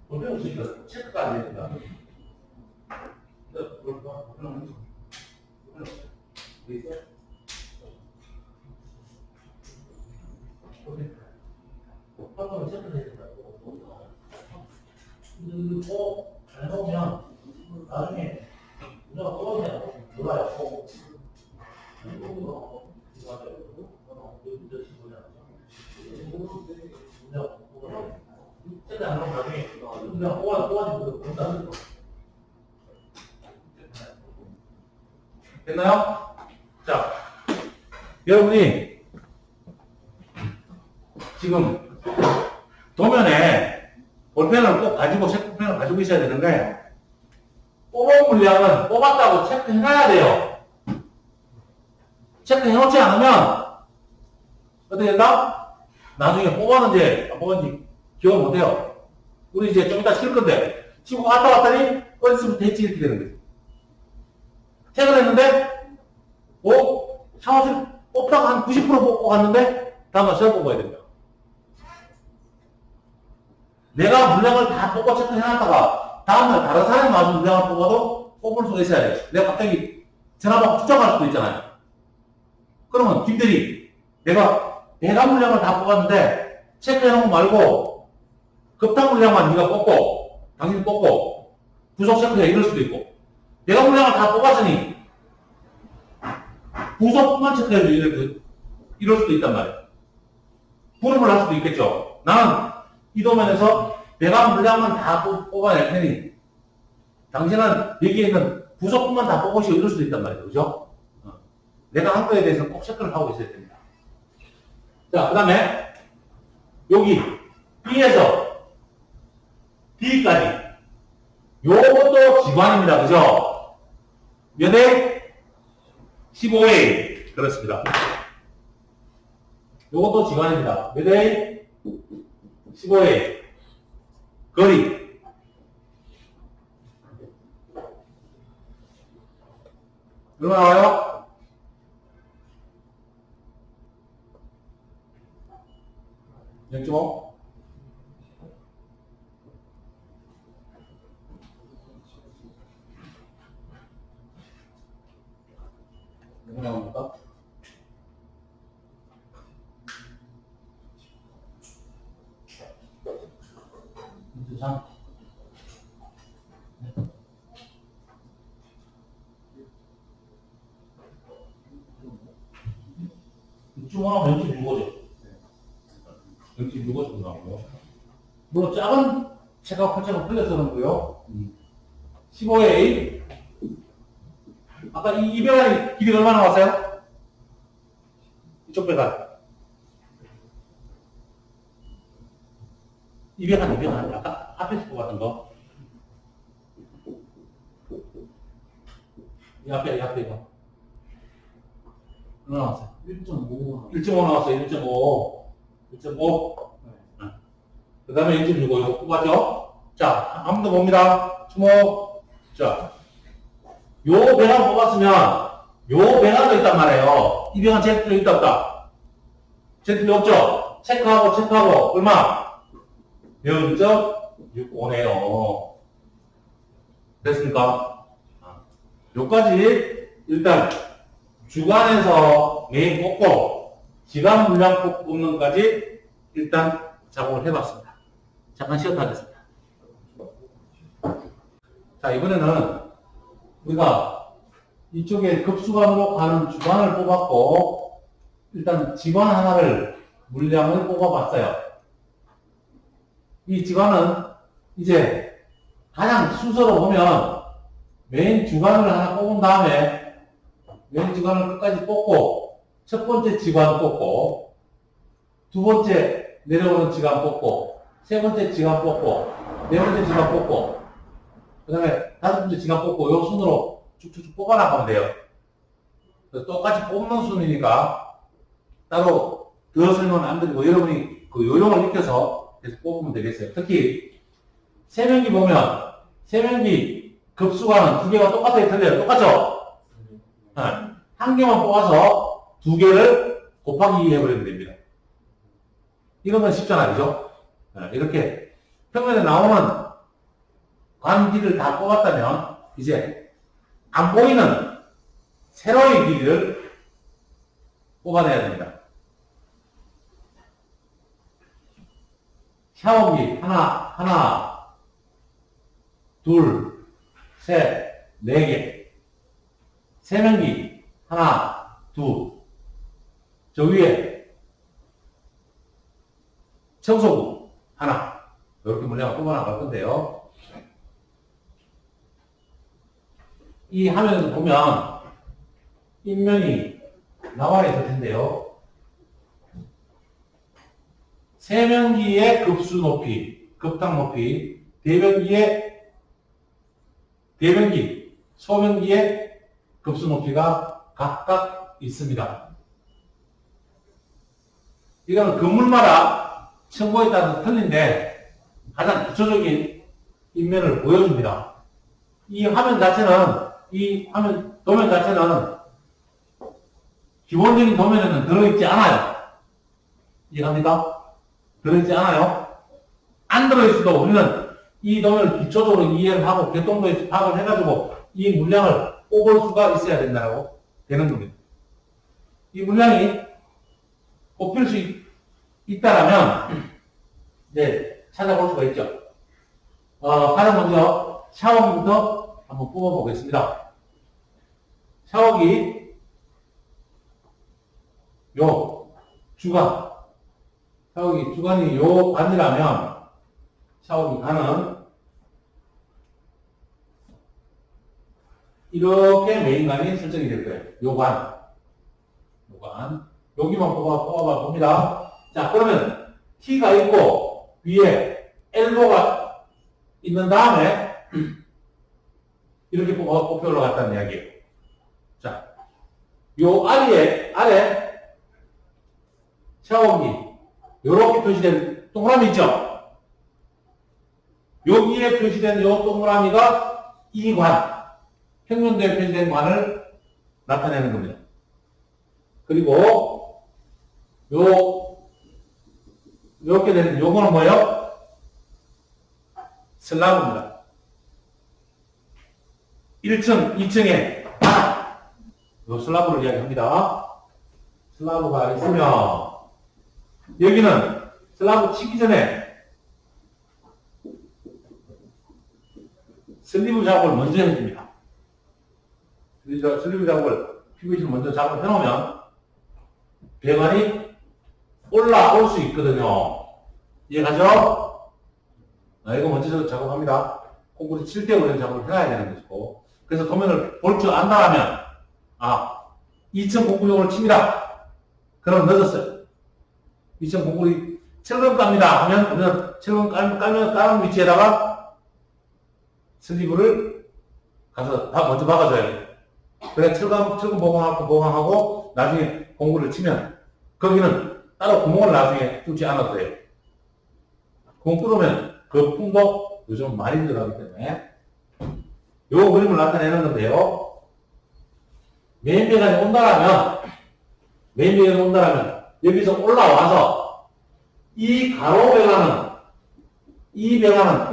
볼펜은 지금 체크가 안 됩니다. 볼펜은 체크해야 된다고. 그리고 잘 보면 나중에 우리가 떨어지냐 몰라요. 그냥 뽑아지고 본다. 됐나요? 자, 여러분이 지금 도면에 볼펜을 꼭 가지고 체크펜을 가지고 있어야 되는데 뽑은 물량은 뽑았다고 체크해놔야 돼요. 체크해놓지 않으면 어떻게 된다? 나중에 뽑았는지 안 뽑았는지 기억 못해요. 우리 이제 좀 이따 칠 건데 치고 갔다 왔더니 어디서부터 했지 이렇게 되는 거지. 퇴근했는데 샤워실 뽑다가 한 90% 뽑고 갔는데 다음날 시험 뽑아야 됩니다. 내가 물량을 다 뽑고 체크해놨다가 다음날 다른 사람이 와서 물량을 뽑아도 뽑을 수가 있어야 돼. 내가 갑자기 전화받고 추적할 수도 있잖아요. 그러면 김대리 내가 대강 물량을 다 뽑았는데 체크해놓은 거 말고 급당 물량만 네가 뽑고 당신이 뽑고 부속 체크해 이럴 수도 있고 대강 물량을 다 뽑았으니 부속만 체크해도 이럴 수도 있단 말이에요. 부름을 할 수도 있겠죠. 나는 이 도면에서 대강 물량만 다 뽑아낼 테니 당신은 여기에 있는 부속만 다 뽑으시고 이럴 수도 있단 말이에요. 그죠? 내가 한 거에 대해서 꼭 체크를 하고 있어야 됩니다. 자, 그 다음에 여기 B에서 D까지 요것도 지관입니다. 그죠? 몇 회? 15회. 그렇습니다. 요것도 지관입니다. 몇 회? 15회. 거리. 얼마 나와요? (0.5) 얼마 나옵니까? 자, 6.5는 0.65죠. 0.65 정도 나오고요. 물론 작은 체가 컬체가 풀려서 그런 거고요. 15A. 아까 이 배관이 길이가 얼마나 나왔어요? 이쪽 배관. 이 배관. 아까 앞에서 뽑았던 거. 이 앞에 이거. 얼마 나왔어요? 1.5 나왔어요. 1.5. 그 다음에 1.65 이거 뽑았죠? 자, 한 번 더 봅니다. 주목. 자, 요 배관 뽑았으면 요 배관도 있단 말이에요. 이 배관 제트로 있다 없다? 제트로 없죠? 체크하고 얼마? 0.65네요. 됐습니까? 요까지 일단 주관에서 메인 뽑고 지간 물량 뽑는까지 일단 작업을 해봤습니다. 잠깐 쉬었다 하겠습니다. 자, 이번에는 우리가 이쪽에 급수관으로 가는 주관을 뽑았고 일단 지관 하나를 물량을 뽑아봤어요. 이 지관은 이제 가장 순서로 보면 메인 주관을 하나 뽑은 다음에 메인 주관을 끝까지 뽑고 첫 번째 지관 뽑고 두 번째 내려오는 지관 뽑고 세 번째 지관 뽑고 네 번째 지관 뽑고 그 다음에 다섯 번째 지관 뽑고 요 순으로 쭉쭉쭉 뽑아나가면 돼요. 똑같이 뽑는 순이니까 따로 더 설명은 안 드리고 여러분이 그 요령을 익혀서 계속 뽑으면 되겠어요. 특히 세면기 보면 세면기 급수관은 두 개가 똑같아요, 틀려요? 똑같죠? 네. 한 개만 뽑아서 두 개를 곱하기 2 해버리면 됩니다. 이런 건 쉽잖아요, 그죠? 네. 이렇게 평면에 나오는 관길을 다 뽑았다면 이제 안 보이는 세로의 길이를 뽑아내야 됩니다. 샤워기 하나, 둘, 셋, 네 개. 세면기 하나, 둘. 저 위에 청소부 하나. 이렇게 물량을 뽑아나갈 건데요. 이 화면에서 보면 인면이 나와 있을 텐데요. 세면기의 급수 높이, 급탕 높이, 대변기, 소변기의 급수 높이가 각각 있습니다. 이거는 건물마다 층고에 따라서 틀린데 가장 기초적인 인면을 보여줍니다. 이 화면 자체는, 도면 자체는 기본적인 도면에는 들어있지 않아요. 이해갑니까? 들어있지 않아요? 안 들어있어도 우리는 이 도면을 기초적으로 이해를 하고 개통도에 파악을 해가지고 이 물량을 뽑을 수가 있어야 된다고 되는 겁니다. 이 물량이 뽑힐 수 있다라면 이제 찾아볼 수가 있죠. 가장 먼저 샤워기부터 한번 뽑아보겠습니다. 샤워기 요 주관, 샤워기 주관이 요 관이라면 샤워기 관은 이렇게 메인관이 설정이 될 거예요. 요 관. 여기만 뽑아봐 봅니다. 자, 그러면 T가 있고 위에 엘보가 있는 다음에 이렇게 뽑혀 올라갔다는 이야기예요. 자, 요 아래 샤워기 요렇게 표시된 동그라미 있죠? 여기에 표시된 요 동그라미가 이 관, 평면도에 표시된 관을 나타내는 겁니다. 그리고 요렇게 되는 요거는 뭐예요? 슬라브입니다. 1층, 2층에 요 슬라브를 이야기합니다. 슬라브가 있으면 여기는 슬라브 치기 전에 슬리브 작업을 먼저 해줍니다. 슬리브 작업을 PVC를 먼저 작업을 해놓으면 배관이 올라올 수 있거든요. 이해가죠? 이거 먼저 작업합니다. 콘크리트 칠 때 우리는 작업을 해놔야 되는 것이고, 그래서 도면을 볼 줄 안다면 2층 콘크리트를 칩니다. 그럼 늦었어요. 2층 콘크리트 철근 깝니다 하면 우리는 철근 까는 위치에다가 슬리브를 가서 먼저 박아줘야 돼요. 그래 철근 보강하고 나중에 공구를 치면 거기는 따로 구멍을 나중에 뚫지 않아도 돼요. 구멍 뚫으면 거품도 요즘 많이 들어가기 때문에 요 그림을 나타내는 건데요. 메인 배관이 온다라면 여기서 올라와서 이 가로 배관은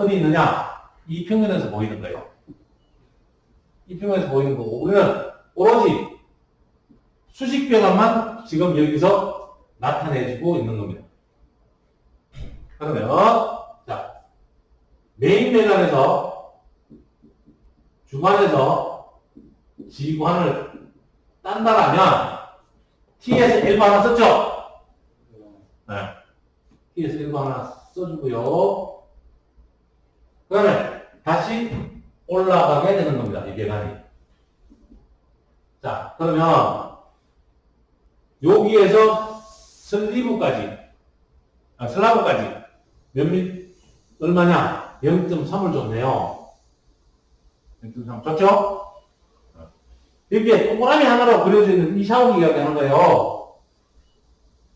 어디 있느냐? 이 평면에서 보이는 거예요. 이 평면에서 보이는 거고 우리는 오로지 수직 배관만 지금 여기서 나타내주고 있는 겁니다. 그러면 자 메인 배관에서 주관에서 지관을 딴다라면 T에서 1번 하나 썼죠? 네. T에서 1번 하나 써주고요. 그 다음에 다시 올라가게 되는 겁니다. 이 배관이. 자, 그러면 여기에서 슬라브까지 얼마냐? 0.3을 줬네요. 0.3 줬죠? 여기에 동그라미 하나로 그려져 있는 이 샤워기가 되는 거예요.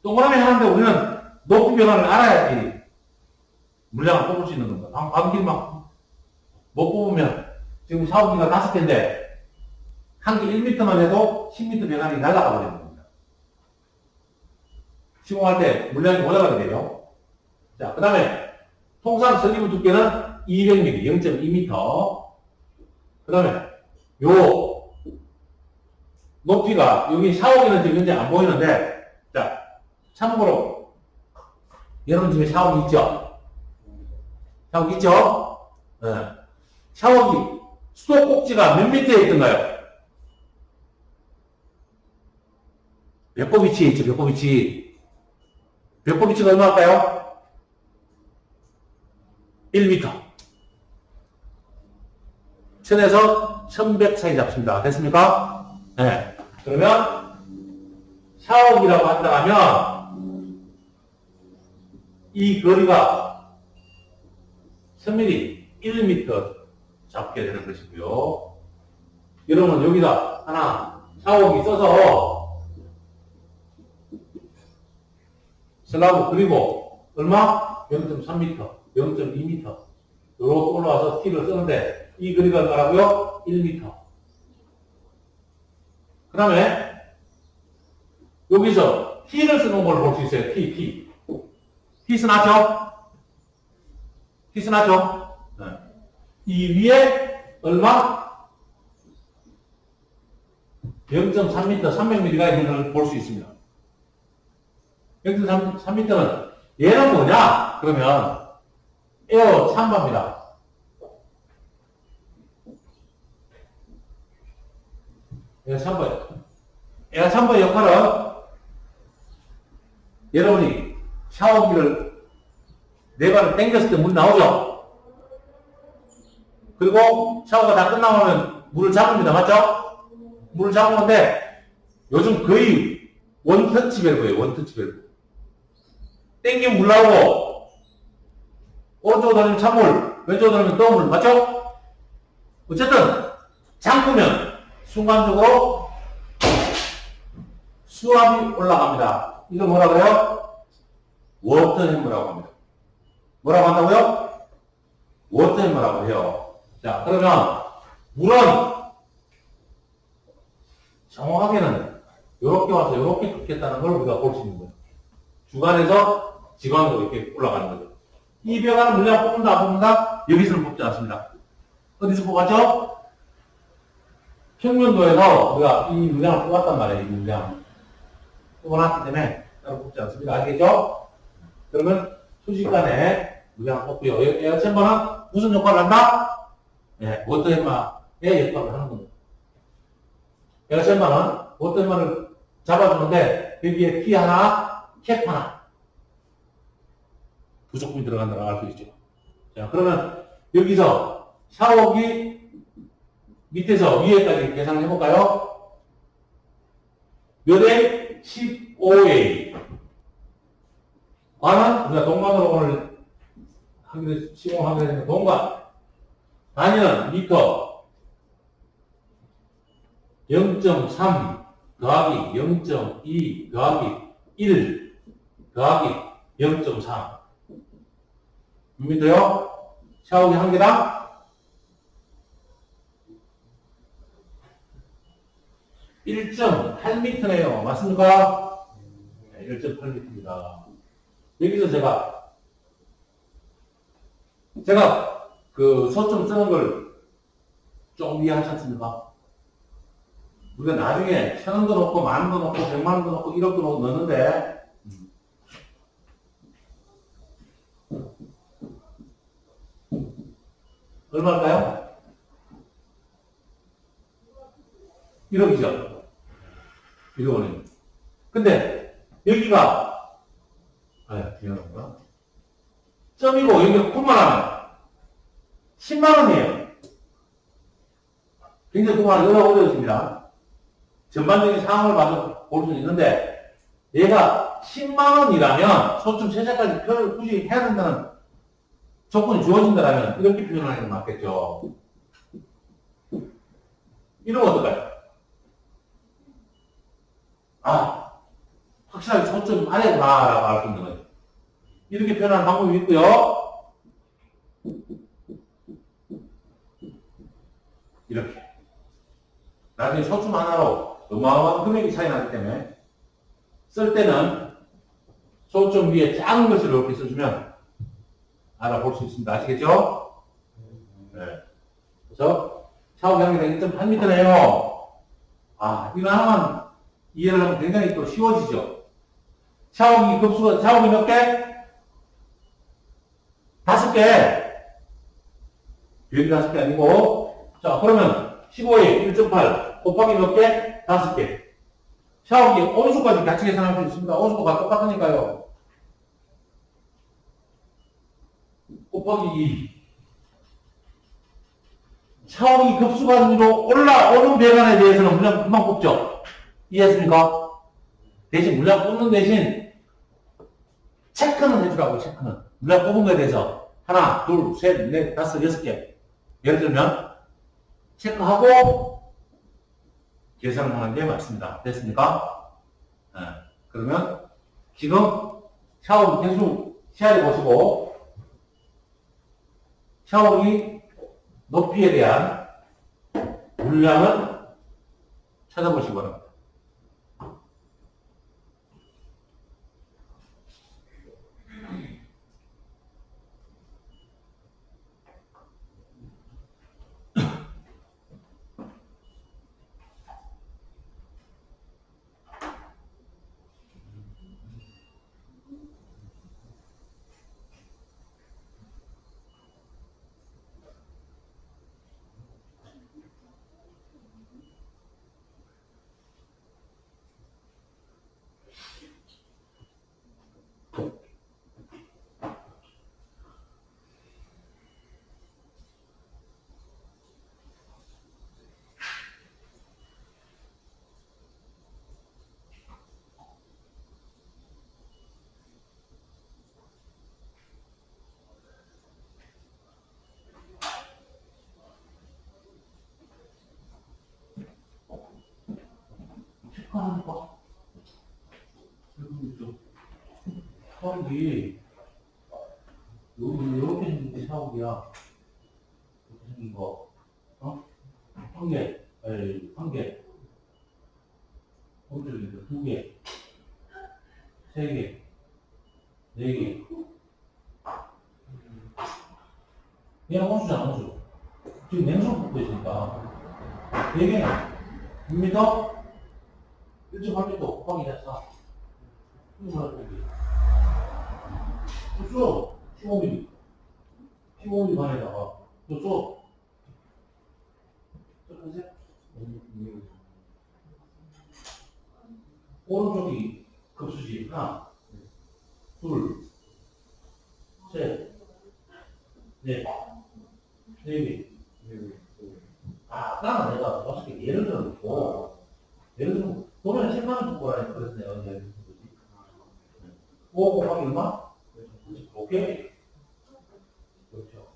동그라미 하나인데 우리는 높이 변화를 알아야지 물량을 뽑을 수 있는 겁니다. 방길만 못 뽑으면 지금 샤워기가 5개인데 한 개 1m만 해도 10m 변환이 날아가 버리는 겁니다. 시공할 때 물량이 올라가게 돼요. 자, 그 다음에 통상 슬리브 두께는 200mm, 0.2m. 그 다음에 요 높이가 여기 샤워기는 지금 현재 안 보이는데 자 참고로 여러분 집에 샤워기 있죠? 샤워기 있죠? 네. 샤워기 수도 꼭지가 몇 미터에 있던가요? 배꼽 위치에 있죠. 배꼽 위치. 배꼽 위치가 얼마일까요? 1m. 1000에서 1100 사이 잡습니다. 됐습니까? 네. 그러면 샤워기라고 한다면 이 거리가 1000mm, 1m 잡게 되는 것이고요. 여러분 여기다 하나 샤워기 써서 슬라브 그리고 얼마? 0.3m, 0.2m 이렇게 올라와서 T를 쓰는데 이 거리가 얼마라고요? 1m. 그 다음에 여기서 T를 쓰는 걸 볼 수 있어요. T. T 쓰나죠? T 쓰나죠? 네. 이 위에 얼마? 0.3m, 300mm가 있는 걸 볼 수 있습니다. 0.3m는 얘는 뭐냐? 그러면 에어 참바입니다. 에어 참바예요. 에어 참바의 역할은 여러분이 샤워기를 네 발을 당겼을 때 물 나오죠? 그리고 샤워가 다 끝나면 물을 잡습니다. 맞죠? 물을 잡는데 요즘 거의 원터치 밸브예요. 원터치 밸브. 당기면 물 나오고 오른쪽으로 돌리면 찬물, 왼쪽으로 돌리면 뜨거운 물. 맞죠? 어쨌든 잠그면 순간적으로 수압이 올라갑니다. 이거 뭐라고요? 워터햄머라고 합니다. 뭐라고 한다고요? 워터햄머라고 해요. 자, 그러면 물은 정확하게는 이렇게 와서 이렇게 긋겠다는 걸 우리가 볼 수 있는 거예요. 주관에서 지관으로 이렇게 올라가는 거죠. 이 배관은 물량 뽑는다, 안 뽑는다? 여기서는 뽑지 않습니다. 어디서 뽑았죠? 평면도에서 우리가 이 물량을 뽑았단 말이에요. 이 물량. 뽑아놨기 때문에 따로 뽑지 않습니다. 알겠죠? 그러면 수직간에 물량을 뽑고요. 에어챔버는 무슨 역할을 한다? 네, 워터햄머의 역할을 하는 겁니다. 에어챔버는 워터햄머를 잡아주는데 여기에 키 하나, 캡 하나 부속품이 들어간다고 알 수 있죠. 자, 그러면 여기서 샤워기 밑에서 위에까지 계산을 해볼까요? 몇 A? 15A. 과는 우리가 동간으로 오늘 시공하게 되는 동간. 단위는 미터. 0.3 더하기 0.2 더하기 1 더하기 0.3. 몇 미터요? 샤워기 한 개당 1.8m네요. 맞습니까? 네, 1.8m입니다. 여기서 제가 그 소점 쓰는 걸 좀 이해하지 않습니까? 우리가 나중에 1,000원도 넣고, 10,000원도 넣고, 100만원도 넣고, 1억도 넣는데, 얼마일까요? 1억이죠. 1억 원입니다. 근데, 여기가, 미안한가? 점이고, 여기가 콤마 하면 10만원이에요. 굉장히 콤마 어려워집니다. 전반적인 상황을 봐서 볼 수 있는데, 얘가 10만원이라면, 소점 세자까지 표현을 굳이 해야 된다는 조건이 주어진다면, 이렇게 표현하는 게 맞겠죠. 이러면 어떨까요? 확실하게 초점 아래구나라고 알 수 있는 거죠. 이렇게 표현하는 방법이 있고요. 이렇게. 나중에 초점 하나로 어마어마한 금액이 차이 나기 때문에 쓸 때는 초점 위에 작은 것을 이렇게 써주면 알아볼 수 있습니다. 아시겠죠? 네. 그래서 샤워 경기가 1.8m네요. 이거 하나만 이해를 하면 굉장히 또 쉬워지죠. 샤워기 급수가, 샤워기 몇 개? 5개. 비율이 5개 아니고. 자, 그러면 15에 1.8 곱하기 몇 개? 5개. 샤워기 온수까지 같이 계산할 수 있습니다. 온수가 똑같으니까요. 곱하기 2. 샤워기 급수가 위로 올라오는 배관에 대해서는 물량 금방 뽑죠. 이해했습니까? 대신 물량 뽑는 대신 체크는 해주라고, 체크는. 물량 뽑은 거에 대해서 하나, 둘, 셋, 넷, 다섯, 6개. 예를 들면 체크하고 계산을 하는 게 맞습니다. 됐습니까? 네. 그러면 지금 샤워기 개수 시야를 보시고 샤워기 높이에 대한 물량을 찾아보시기 바랍니다. 체크하니까 샤워기 이렇게 생긴 게 샤워기야. 이렇게 생긴 거. 한 개, 한 개. 오른쪽에 2개, 3개, 4개. 그냥 온수잖아, 온수. 지금 냉수 붓고 있으니까. 4개는 6m? 1.8m 곱하기 4. 쭉 15mm. 15mm 반에다가 쭉 오른쪽이 급수지. 하나, 둘, 셋, 넷, 4개. 아까 내가 5개 예를 들어놓고, 예를 들면, 도면에 책만 두고 가라니까 그래서 내가 예를 든 거지. 5 곱하기 얼마? 5개? 그렇죠.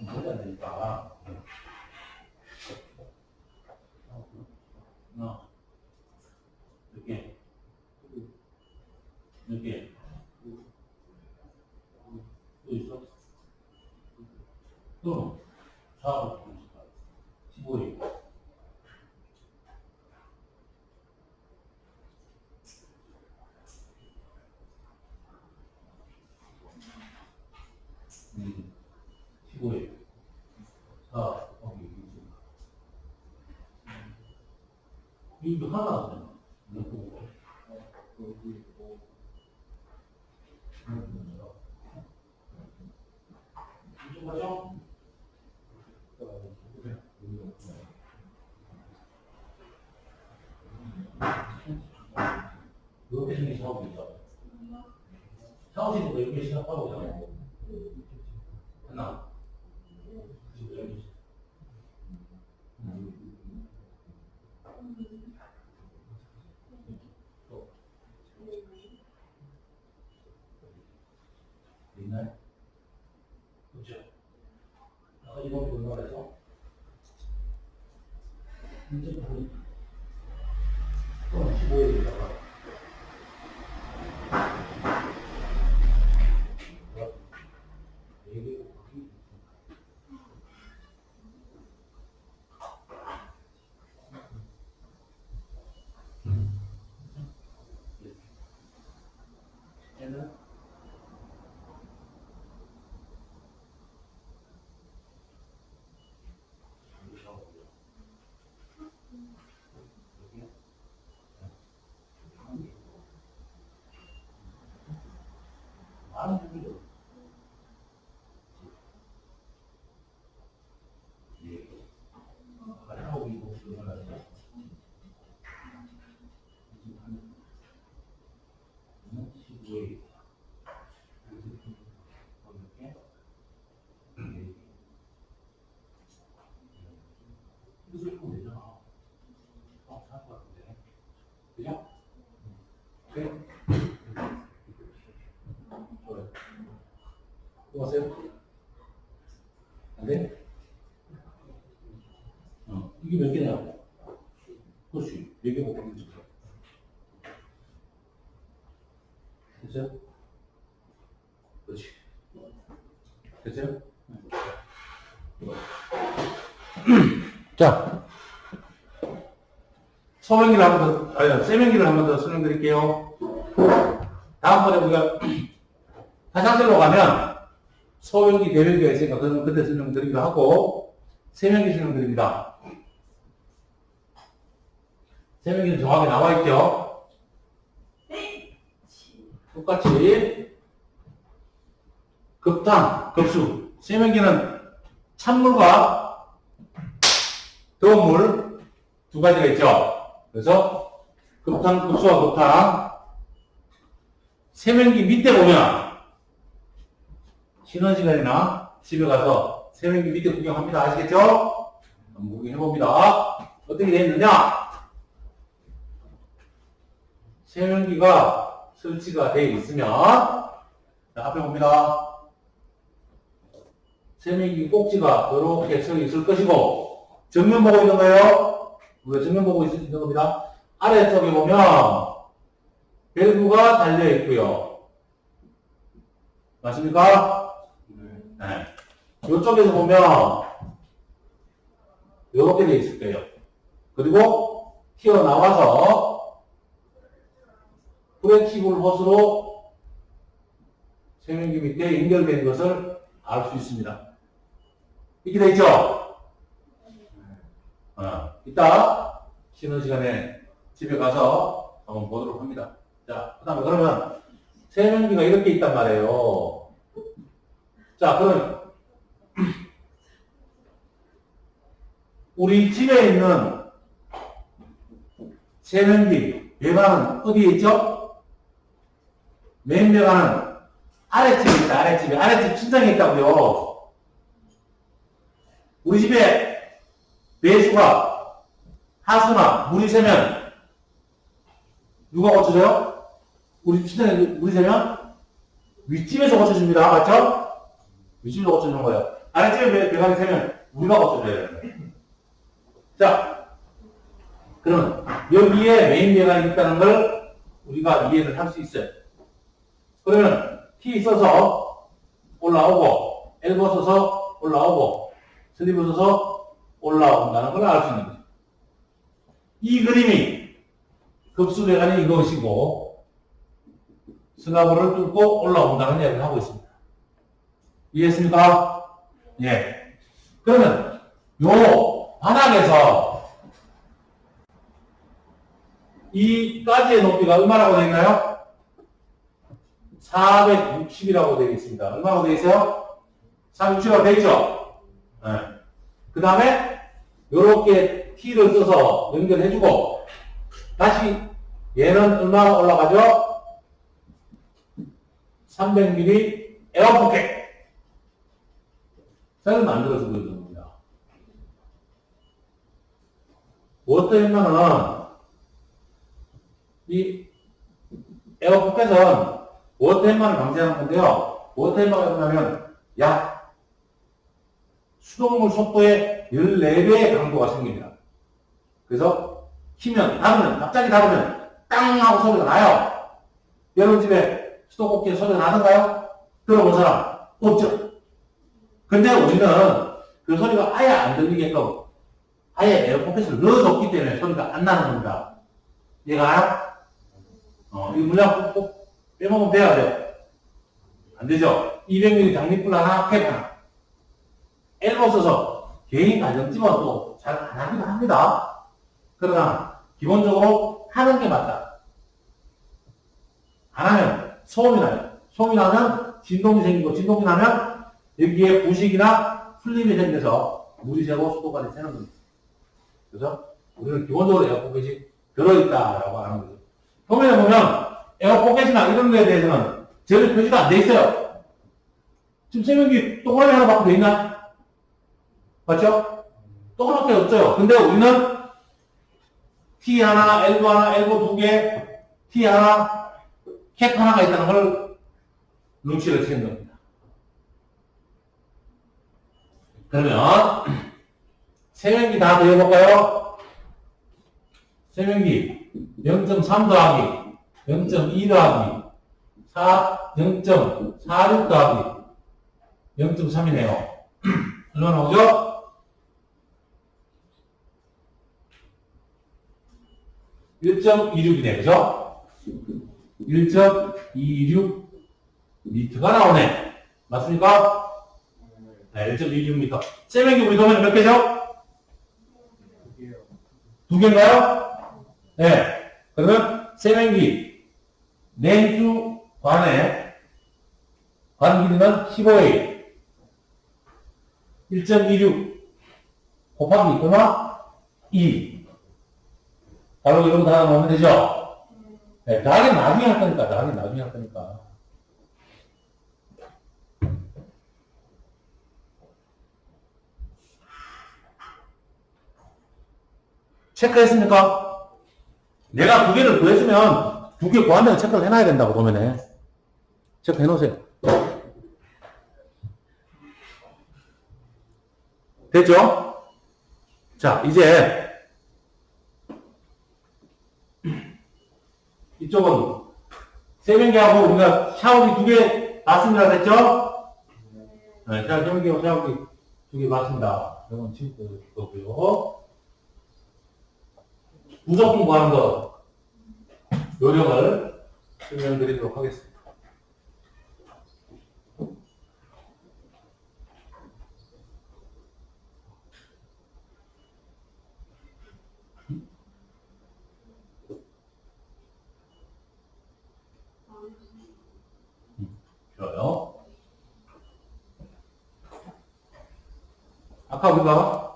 말이 안 되니까. 몇 개? 몇 개? 또 있어? 그럼 4, 15일. 음, 15일. 4, 거기 이거 하나 나왔잖아. 맞죠? 이렇게 생긴 샤워기 있죠? 샤워실도 이렇게 시작하고 있잖아요. 하나. 있나요? 그렇죠? 이거 분할해서 이제 또 15일에다가 얘는 많은 분들이 하고 있고 그러잖아요. 15일 이렇게 이거 되잖아. 잘할 것 같은데. 그죠? 그래? 그래. 또 하세요? 안 돼? 이게 몇 개냐? 그렇지. 4개 곱하기 2. 됐죠? 그렇지. 됐죠? 자, 소명기를 한 번 더, 아니, 세명기를 한 번 더 설명드릴게요. 다음번에 우리가 화장실로 가면 소명기, 대명기가 있으니까 그건 그때 설명드리기로 하고, 세명기 설명드립니다. 세명기는 정확히 나와 있죠? 똑같이 급탕, 급수. 세면기는 찬물과 더운 물 두 가지가 있죠. 그래서 급탕, 급수와 급탕. 세면기 밑에 보면 쉬는 시간이나 집에 가서 세면기 밑에 구경합니다. 아시겠죠? 한번 구경해봅니다. 어떻게 되어 있느냐? 세면기가 설치가 되어 있으면, 자, 앞에 봅니다. 세면기 꼭지가 이렇게 서 있을 것이고, 정면 보고 있는 거예요. 우리가 정면 보고 있는 겁니다. 아래쪽에 보면, 밸브가 달려 있고요. 맞습니까? 네. 이쪽에서 보면, 이렇게 되어 있을 거예요. 그리고, 튀어나와서, 브레이키블 호스로 세면기 밑에 연결된 것을 알 수 있습니다. 이렇게 되어 있죠? 이따 쉬는 시간에 집에 가서 한번 보도록 합니다. 자, 그 다음에 그러면 세면기가 이렇게 있단 말이에요. 자, 그럼 우리 집에 있는 세면기 배관은 어디에 있죠? 맨 배관은 아랫집에 있다. 아랫집에. 아랫집 천장에 있다고요. 우리 집에 배수가 하수나 물이 새면 누가 고쳐줘요? 우리 집 천장에 물이 새면 윗집에서 고쳐줍니다. 맞죠? 윗집에서 고쳐주는 거예요. 아랫집에 배관이 새면 우리가 고쳐줘야 돼요. 자, 그러면 여기에 메인 배관이 있다는 걸 우리가 이해를 할 수 있어요. 그러면 T 써서 올라오고 엘보 써서 올라오고 슬리브 써서 올라온다는 걸 알 수 있는 거죠. 이 그림이 급수 배관이 이것이고 슬라브를 뚫고 올라온다는 이야기를 하고 있습니다. 이해했습니까? 예. 그러면 요 바닥에서 이까지의 높이가 얼마라고 되어 있나요? 460이라고 되어 있습니다. 얼마라고 되어 있어요? 460이라고 되어 있죠? 네. 그 다음에 이렇게 T를 써서 연결해주고 다시 얘는 얼마나 올라가죠? 300mm 에어포켓 셀을 만들어서 보여주는 겁니다. 워터햄머는 이 에어포켓은 워터햄머를 방지하는 건데요. 워터햄머가 뭐냐면 약 수동물 속도의 14배의 강도가 생깁니다. 그래서 키면, 갑자기 닫으면 땅 하고 소리가 나요. 여러분 집에 수도꼭지에 소리가 나던가요? 들어본 사람 없죠? 근데 우리는 그 소리가 아예 안 들리게끔 아예 에어포켓을 넣어줬기 때문에 소리가 안 나는 겁니다. 이해가 알아? 이 물량 꼭 빼먹으면 돼야 돼요. 안 되죠? 200mm 장미불 하나, 캡 하나. 엘보 써서 개인 가정집은 또 잘 안 하기도 합니다. 그러나 기본적으로 하는 게 맞다. 안 하면 소음이 나요. 소음이 나면 진동이 생기고 진동이 나면 여기에 부식이나 풀림이 생겨서 물이 새고 수도까지 새는 겁니다. 그래서 우리는 기본적으로 에어포켓이 들어있다라고 하는 거죠. 표면에 보면 에어포켓이나 이런 거에 대해서는 전혀 표시가 안 돼 있어요. 지금 세면기 동그라미 하나 밖에 돼 있나? 맞죠? 동그랗게 없어요. 근데 우리는 T 하나, L 하나, L 두 개, T 하나, 캡 하나가 있다는 걸 눈치를 채는 겁니다. 그러면 세면기 다 더해볼까요? 세면기 0.3 더하기 0.2 더하기 0.46 더하기 0.3이네요. 얼마 나오죠? 1.26이네, 그죠? 1.26 미터가 나오네. 맞습니까? 네, 1.26m. 세면기 우리 도면은 몇 개죠? 두 개인가요? 네. 그러면 세면기 냉수 관의 관 길이는 15A 1.26 곱하기 2 바로 이런 거 다 넣으면 되죠? 네, 더하기 나중에 할 거니까, 더하기 나중에 할 거니까. 체크했습니까? 내가 두 개를 구했으면 두 개 구한다고 체크를 해놔야 된다고, 도면에. 체크해 놓으세요. 됐죠? 자, 이제 이쪽은 세면기하고 우리가 샤워기 두 개 봤습니다. 됐죠? 네, 자, 세면기하고 샤워기 두 개 봤습니다. 이건 지금 거고요. 부속품 구하는 거 요령을 설명드리도록 하겠습니다.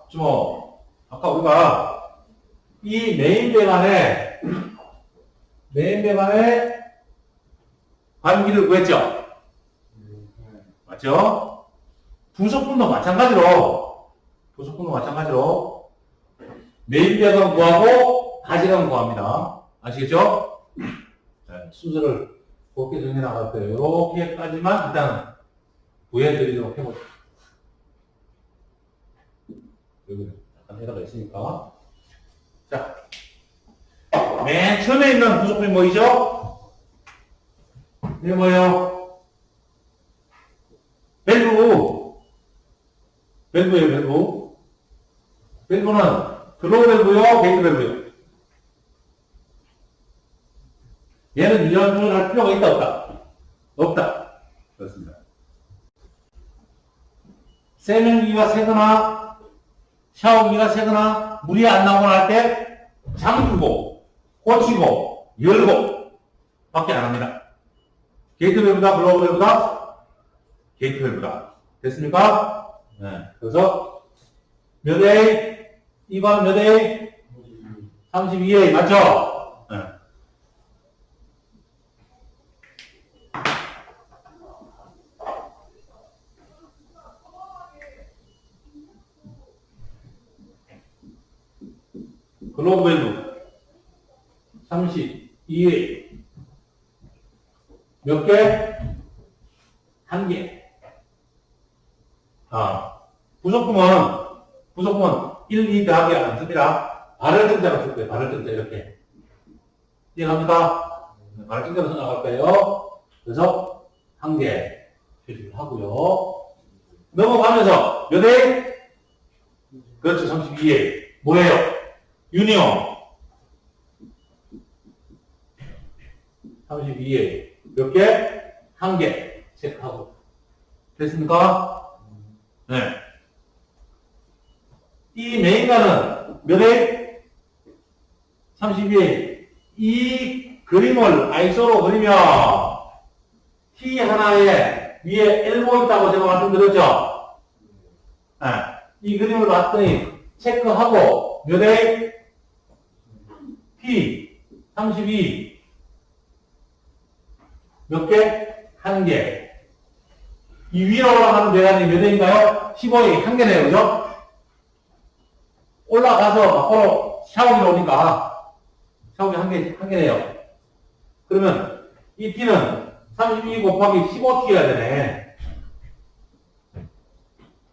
좋아요. 아까 우리가 이 메인 배관에 관기를 구했죠? 맞죠? 부속품도 마찬가지로 메인 배관 구하고 가지랑 구합니다. 아시겠죠? 자, 순서를 곱게 정해 나갈 거예요. 이렇게까지만 일단 구해드리도록 해보죠. 여기 약간 에러가 있으니까. 자, 맨 처음에 있는 부속품이 뭐이죠? 이게 뭐예요? 밸브예요, 밸브. 밸브는 플로우 밸브요, 게이트 밸브요. 얘는 유연을 할 필요가 있다, 없다? 없다. 그렇습니다. 세면기가 새거나 샤워기가 새거나 물이 안 나오거나 할 때 잠그고 꽂히고, 열고, 밖에 안 합니다. 게이트 밸브다, 블로우 밸브다, 게이트 밸브다. 됐습니까? 네. 그래서, 몇 A? 이건 몇 A? 32A, 맞죠? 네. 글로브 밸브 32A 몇 개? 한 개. 부속품은 1, 2 더하기 안 씁니다. 발을 등자로 쓸 거예요. 발을 등자 이렇게. 이해갑니까? 발을 등자로 생각할 거예요. 그래서 한 개 표시를 하고요. 넘어가면서 몇 회? 그렇죠. 32회. 뭐예요? 유니온. 32회. 몇 개? 한 개. 체크하고. 됐습니까? 네. 이 메인가는 몇 회? 32회. 이 그림을 아이소로 그리면 T 하나에 위에 엘보 있다고 제가 말씀드렸죠? 네. 이 그림을 봤더니 체크하고 몇 회? T 32 몇 개? 한 개. 이 위로 올라가는 배관이 몇 회인가요? 15회 한 개네요. 그죠? 올라가서 밖으로 샤워기로 오니까 샤워기 한 개네요. 그러면 이 T는 32 곱하기 15T가 되네.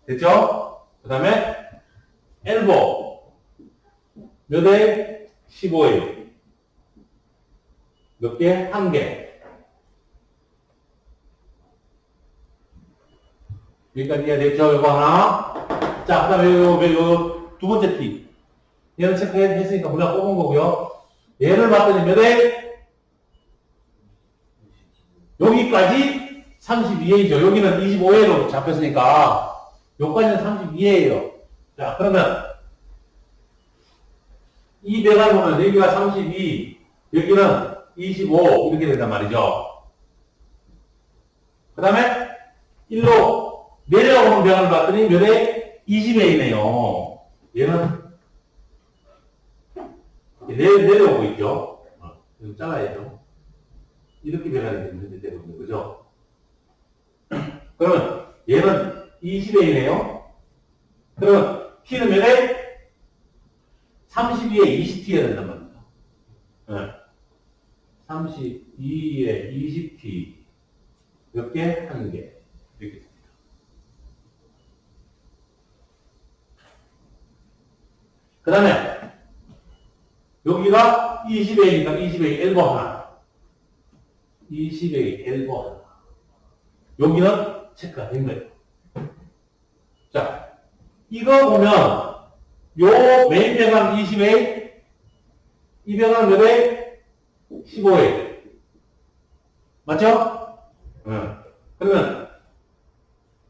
됐죠? 그 다음에 엘보 몇 회? 15회 몇 개? 한 개. 여기까지 이해됐죠? 이거 하나. 자, 그 다음에 요 두 번째 T. 얘는 체크했으니까 우리가 뽑은 거고요. 얘를 봤더니 몇 회? 여기까지 32회이죠. 여기는 25회로 잡혔으니까 여기까지는 32회예요. 자, 그러면 이 배관 보면 여기가 32, 여기는 25 이렇게 된단 말이죠. 그 다음에 일로 내려오는 배관을 봤더니 몇 회? 20회이네요. 얘는 내려오고 있죠. 이거 잘라야죠. 이렇게 배관이 되는 때문에, 그죠? 그러면 얘는 20회이네요. 그러면 T는 몇 회? 32에 20T가 된단 말입니다. 네. 32에 20T. 몇 개? 한 개. 이렇게 됩니다. 그 다음에, 여기가 20회니까 20회 엘보 하나. 20회 엘보 하나. 여기는 체크가 된 거예요. 자, 이거 보면, 요 메인 배관 20회, 이 배관 몇 회? 15회. 맞죠? 응. 그러면,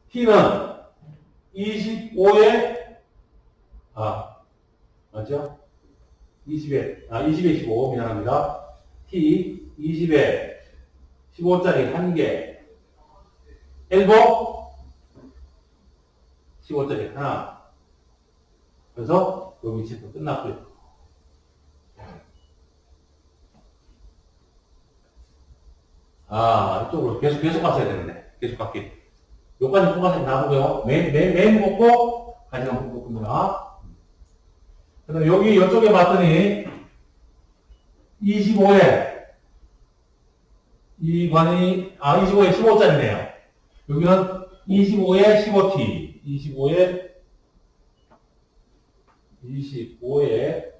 T는 25회, 맞죠? 20회, 20회 15, 미안합니다. T 20회 15짜리 한 개. 엘보 15짜리 하나. 그래서 여기 체크 끝났고요. 이쪽으로 계속 갔어야 되는데. 계속 갈게요. 요까지 뽑아서 나오고요. 메인 뽑고, 가지랑 뽑습니다. 그 다음에 여기, 이쪽에 봤더니, 25에, 이 관이, 25에 15짜리네요. 여기는 25에 15T. 25에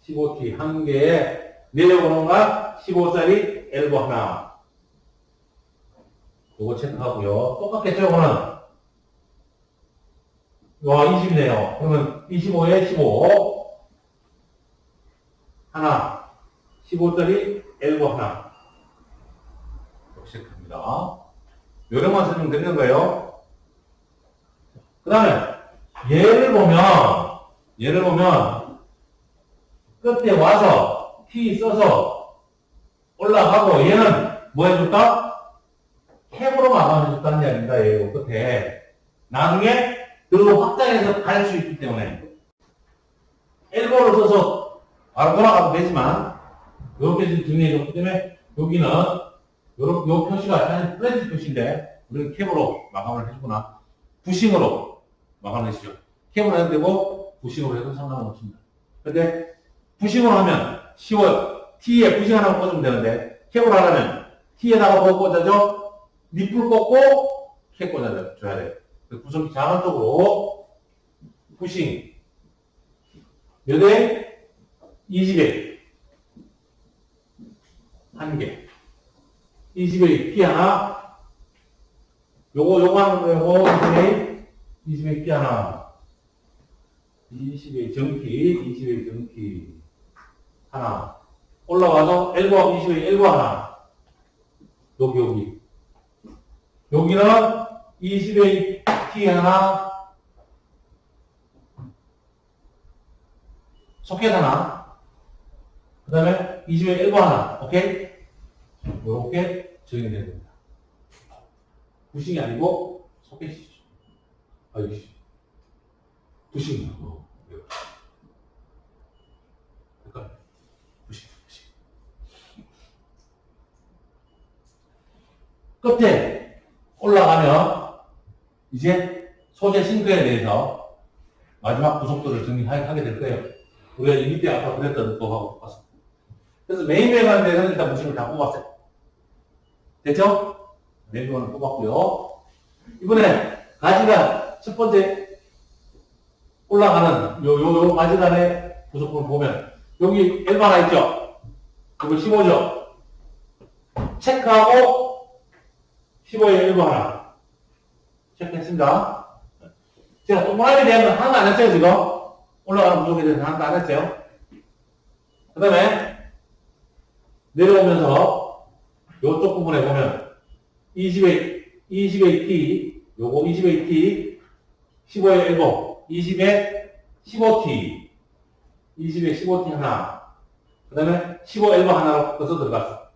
15T 한 개에 내려오는 건 15짜리 엘보 하나. 요거 체크하고요. 똑같겠죠, 이거는? 와, 20이네요. 그러면 25에 15. 하나. 15짜리 엘보 하나. 이렇게 체크합니다. 요령만 쓰면 되는 거예요. 그 다음에, 얘를 보면, 끝에 와서 T 써서 올라가고 얘는 뭐 해줄까? 캡으로 마감해줬다는 이야기입니다. 얘 끝에. 나중에 그 확장해서 갈 수 있기 때문에 엘보를 써서 바로 돌아가도 되지만 이렇게 정리해줬기 때문에 여기는 요 표시가 사실 플랜트 표시인데 우리는 캡으로 마감을 해주거나 부싱으로 마감을 해주죠. 캡으로 해도 되고 부싱으로 해도 상관없습니다. 근데 부싱으로 하면 쉬워요. T에 부싱 하나 꽂으면 되는데 캡으로 하려면 T에다가 뭐 꽂아줘? 니플 꽂고 캡 꽂아줘야 돼요. 구석기 작은 쪽으로 부싱 몇 회? 20회 1개 20회 P 하나 요거 하는 거 20회 P 하나 20회 정키 하나 올라와서 엘보 20회 엘보 하나 여기는 20회 T 하나 소켓 하나 그 다음에 20회 엘보 하나 오케이? 이렇게 정리가 됩니다. 부싱이 아니고 소켓이죠. 알겠지? 부싱이요. 그러니까 부싱. 끝에 올라가면 이제 소재 싱크에 대해서 마지막 구속도를 정리하게 될 거예요. 우리가 이 밑에 아까 그랬던 거하고 봤어. 그래서 메인 배관에 대해서는 일단 부싱을 다 뽑았어요. 됐죠? 메인 배관을 뽑았고요. 이번에 가지간 첫 번째 올라가는 요 가지간의 구속품을 보면 여기 엘바 하나 있죠? 여기 15죠? 체크하고 15에 엘바 하나 체크했습니다. 제가 동그라미에 대한 건 하나도 안 했어요, 지금. 올라가는 구속에 대해서 하나도 안 했어요. 그 다음에 내려오면서 요쪽 부분에 보면 20의 T, 요거 20의 T, 15의 엘보, 20의 15T, 20의 15T 하나, 그 다음에 15 엘보 하나로 꺾어서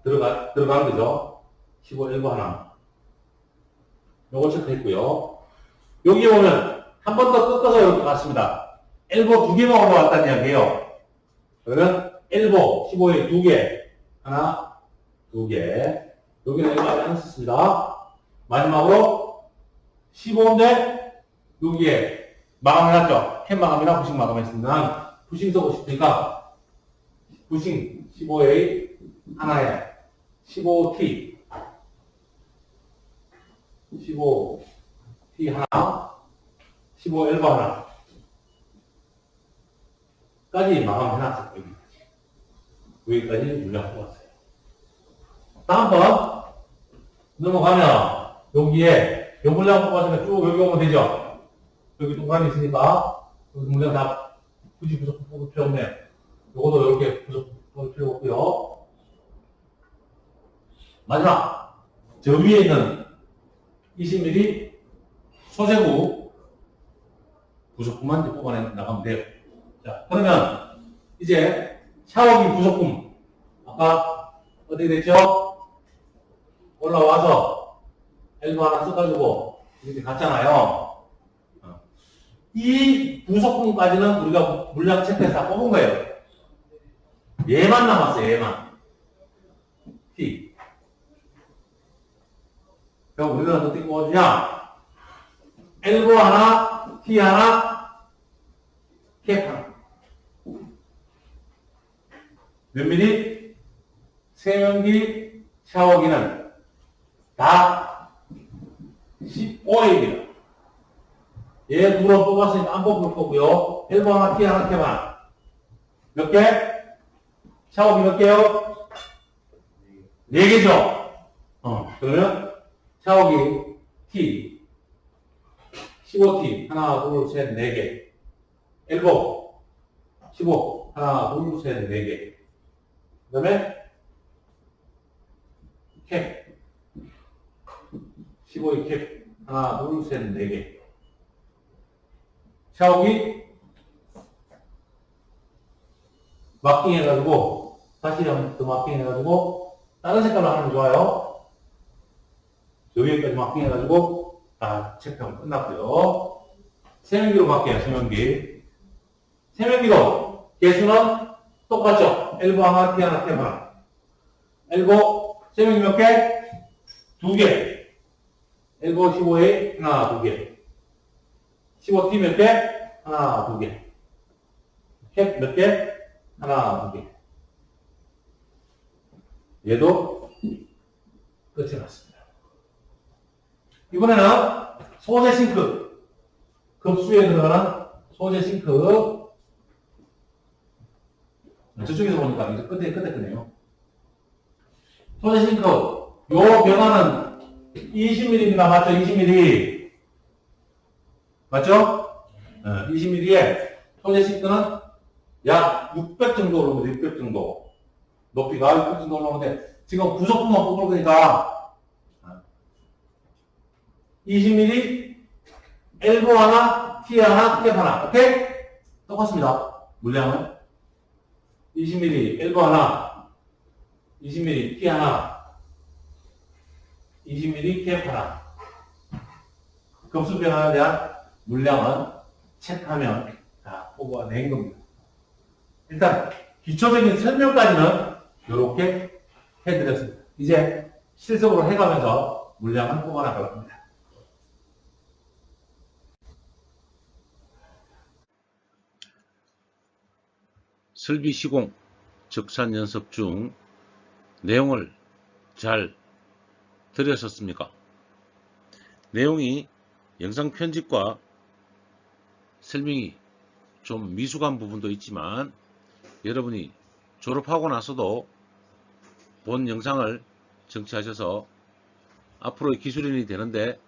들어가는 거죠. 15 엘보 하나. 요거 체크했고요. 여기 보면 한 번 더 꺾어서 이렇게 갔습니다. 엘보 2개만 올라왔다는 이야기예요. 그러면 엘보 15에 2개, 하나, 2개. 여기는 엘보 안 썼습니다. 마지막으로 15인데 여기에 마감을 했죠. 캔 마감이나 부싱 마감했습니다. 부싱 쓰고 싶으니까 부싱 15A 하나에 15T 15T 하나 15 엘보 하나 까지 마감해놨어요. 여기까지 물량 뽑았어요. 다음번 넘어가면 여기에 요 물량 뽑았으면 쭉 여기 오면 되죠. 여기 동그라미 있으니까 여기 물량 다 굳이 부속 뽑을 필요 없네요. 요것도 이렇게 부속 뽑을 필요 없고요. 마지막 저 위에 있는 20mm 소재구 부속품만 이제 뽑아내 나가면 돼요. 자, 그러면 이제 샤워기 부속품 아까 어떻게 됐죠? 올라와서 엘보 하나 써가지고 이렇게 갔잖아요. 이 부속품까지는 우리가 물량 체크해서 다 뽑은 거예요. 얘만 남았어요. 얘만. T. 그럼 우리는 어떻게 뽑아주냐? 엘보 하나, T 하나, 캡 하나. 몇 미리? 세면기, 샤워기는 다 15A입니다. 얘 누구로 뽑았으니까 안 뽑을 거고요. 엘보 하나, T 하나, 캡 하나. 몇 개? 샤워기 몇 개요? 4개죠? 그러면 샤워기 T 15T 하나, 둘, 셋, 4개. 엘보 15 하나, 둘, 셋, 4개. 그 다음에 캡 15의 캡 하나, 둘, 셋, 4개. 샤워기 마킹 해가지고 다시 한번 더 마킹 해가지고 다른 색깔로 하는 게 좋아요. 저 위에까지 마킹 해가지고 다 체크하면 끝났고요. 세면기로 바뀌어요. 세면기. 세면기도 개수는 똑같죠. 엘보 하나, T 하나, 탭 하나. 엘보 세면기 몇 개? 2개. 엘보 15A 하나, 2개. 15T 몇 개? 하나, 2개. 캡 몇 개? 하나, 2개. 얘도 끝이 났습니다. 이번에는 소재 싱크. 급수에 들어가는 소재 싱크. 저쪽에서 보니까 이제 끝에 끄네요. 소재 싱크. 요 변화는 20mm입니다. 맞죠? 20mm. 맞죠? 20mm에 소재 싱크는 약 600 정도 오르면 600 정도. 높이가 600 정도 올라오는데 지금 부속품만 뽑을 거니까 20mm 엘보 하나, T 하나, 탭 하나. 오케이? 똑같습니다. 물량은 20mm 엘보 하나, 20mm T 하나, 20mm 캡 하나. 급수 변화에 대한 물량은 체크하면 다 뽑아낸 겁니다. 일단 기초적인 설명까지는 이렇게 해드렸습니다. 이제 실습으로 해가면서 물량을 뽑아나갈 겁니다. 설비 시공 적산 연습 중 내용을 잘 들으셨습니까? 내용이 영상 편집과 설명이 좀 미숙한 부분도 있지만 여러분이 졸업하고 나서도 본 영상을 청취하셔서 앞으로의 기술인이 되는데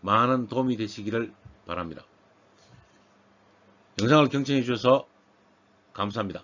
많은 도움이 되시기를 바랍니다. 영상을 경청해 주셔서 감사합니다.